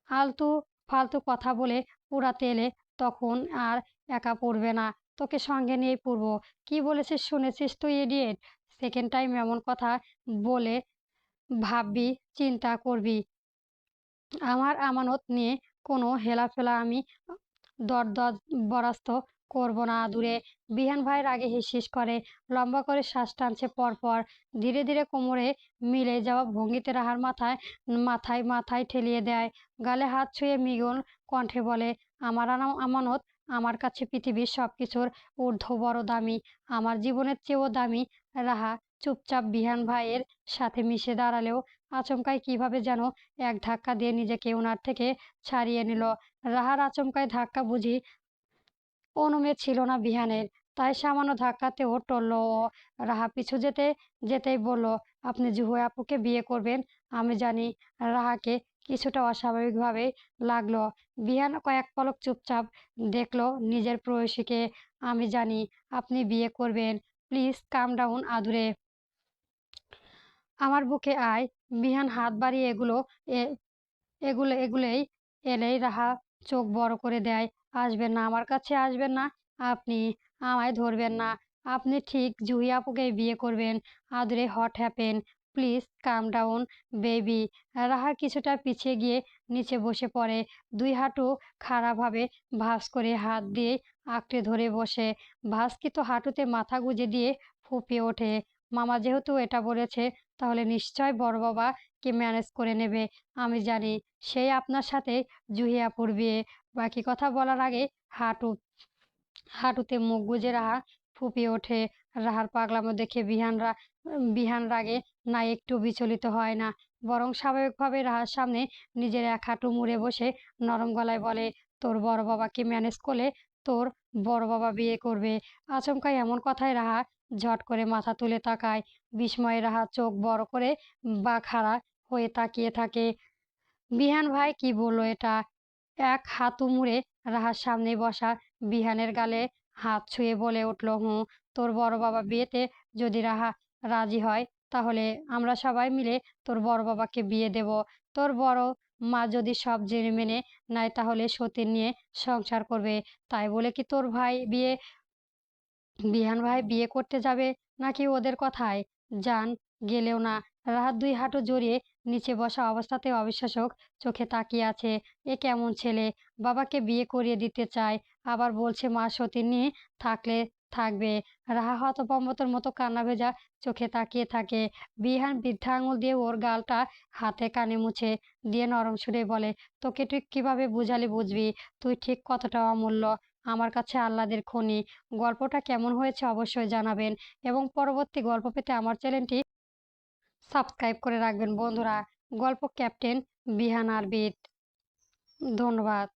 Speaker 1: আলতু ফালতু কথা বলে পুড়াতে এলে তখন আর একা পড়বে না, তোকে সঙ্গে নিয়েই পুড়বো। কি বলেছিস শুনেছিস তুই, ইডিয়েট? সেকেন্ড টাইম এমন কথা বলে ভাববি, চিন্তা করবি। আমার আমানত নিয়ে কোনো হেলাফেলা আমি দরদর বরাস্ত করব না আদুরে। বিহান ভাই রাগে হিসহিস করে, লম্বা করে শ্বাস টানছে পরপর। ধীরে ধীরে কোমরে মিলে যাওয়া ভঙ্গিতে রাহার মাথায় মাথায় মাথায় ঠেলিয়ে দেয়। গালে হাত ছুঁয়ে মৃদু কণ্ঠে বলে, আমার আমানত আমার কাছে পৃথিবীর সবকিছুর ঊর্ধ্ব বড় দামি, আমার জীবনের চেয়েও দামি। রাহা চুপচাপ বিহান ভাইয়ের সাথে মিশে দাঁড়ালেও আচমকাই কিভাবে যেন এক ধাক্কা দিয়ে নিজেকে ওনার থেকে ছাড়িয়ে নিল। রাহার আচমকাই ধাক্কা বুঝি অনুমেয় ছিল না বিহানের, তাই সামান্য ধাক্কাতেও টলল ও। রাহা পিছু যেতেই বলল, আপনি জুহি আপুকে বিয়ে করবেন? আমি জানি। রাহাকে কিছুটা অস্বাভাবিকভাবে লাগলো। বিহান কয়েক পলক চুপচাপ দেখলো নিজের প্রেয়সীকে। আমি জানি আপনি বিয়ে করবেন। প্লিজ কাম ডাউন আদুরে, আমার বুকে আয়। বিহান হাত বাড়িয়ে এগুলোই এলেই রাহা চোখ বড় করে দেয়। আসবেন না, আমার কাছে আসবেন না। আপনি আমায় ধরবেন না। আপনি ঠিক জুহি আপুকেই বিয়ে করবেন। আদরে what happen. Please calm down baby. Raha কিছুটা পিছিয়ে গিয়ে নিচে বসে পড়ে। দুই হাঁটু খাড়াভাবে ভাঁজ করে হাত দিয়ে আঁকড়ে ধরে বসে। ভাঁজকৃত হাঁটুতে মাথা গুঁজে দিয়ে ফুঁপিয়ে ওঠে। মামা যেহেতু এটা বলেছে, তাহলে নিশ্চয় বড় বাবা কে ম্যানেজ করে নেবে। আমি জানি সেই আপনার সাথে জুহি আপুর বিয়ে। বাকি কথা বলার আগে হাঁটুতে মুখ গুজে রাহা ফুঁপিয়ে ওঠে। রাহার পাগলামো দেখে বিহান রাগে না একটু বিচলিত হয় না, বরং স্বাভাবিকভাবে রাহার সামনে নিজের এক হাঁটু মুড়ে বসে নরম গলায় বলে, তোর বড় বাবাকে ম্যানেজ করলে তোর বড় বাবা বিয়ে করবে। আচমকাই এমন কথায় রাহা ঝট করে মাথা তুলে তাকায়। বিস্ময়ে রাহা চোখ বড় করে বা খাড়া হয়ে তাকিয়ে থাকে। বিহান ভাই কি বললো এটা? এক হাঁটু মুড়ে রাহার সামনে বসা বিহানের গালে হাত ছুঁয়ে বলে উঠল, হুঁ, তোর বড় বাবা বিয়েতে যদি রাহা রাজি হয়, তাহলে আমরা সবাই মিলে তোর বড় বাবাকে বিয়ে দেব। তোর বড় মা যদি সব জেনে মেনে নেয়, তাহলে সতীন নিয়ে সংসার করবে। তাই বলে কি তোর বিহান ভাই বিয়ে করতে যাবে নাকি ওদের কথায় জান গেলেও না? রাহাত দুই হাঁটু জড়িয়ে নিচে বসা অবস্থাতে অবিশ্বাসক চোখে তাকিয়ে আছে। এ কেমন ছেলে? বাবাকে বিয়ে করিয়ে দিতে চায়, আবার বলছে মা সতীন নিয়ে থাকলে থাকবে। রাহা হতভম্বতর মতো কান্না ভেজা চোখে তাকিয়ে থাকে। বিহান বৃদ্ধা আঙুল দিয়ে ওর গালটা হাতে কানে মুছে দিয়ে নরম সুরে বলে, তোকে তুই কিভাবে বুঝালি বুঝবি? তুই ঠিক কতটা অমূল্য আমার কাছে, আহ্লাদের খনি। গল্পটা কেমন হয়েছে অবশ্যই জানাবেন এবং পরবর্তী গল্প পেতে আমার চ্যানেলটি সাবস্ক্রাইব করে রাখবেন বন্ধুরা। গল্প ক্যাপ্টেন বিহান আরবিদ। ধন্যবাদ।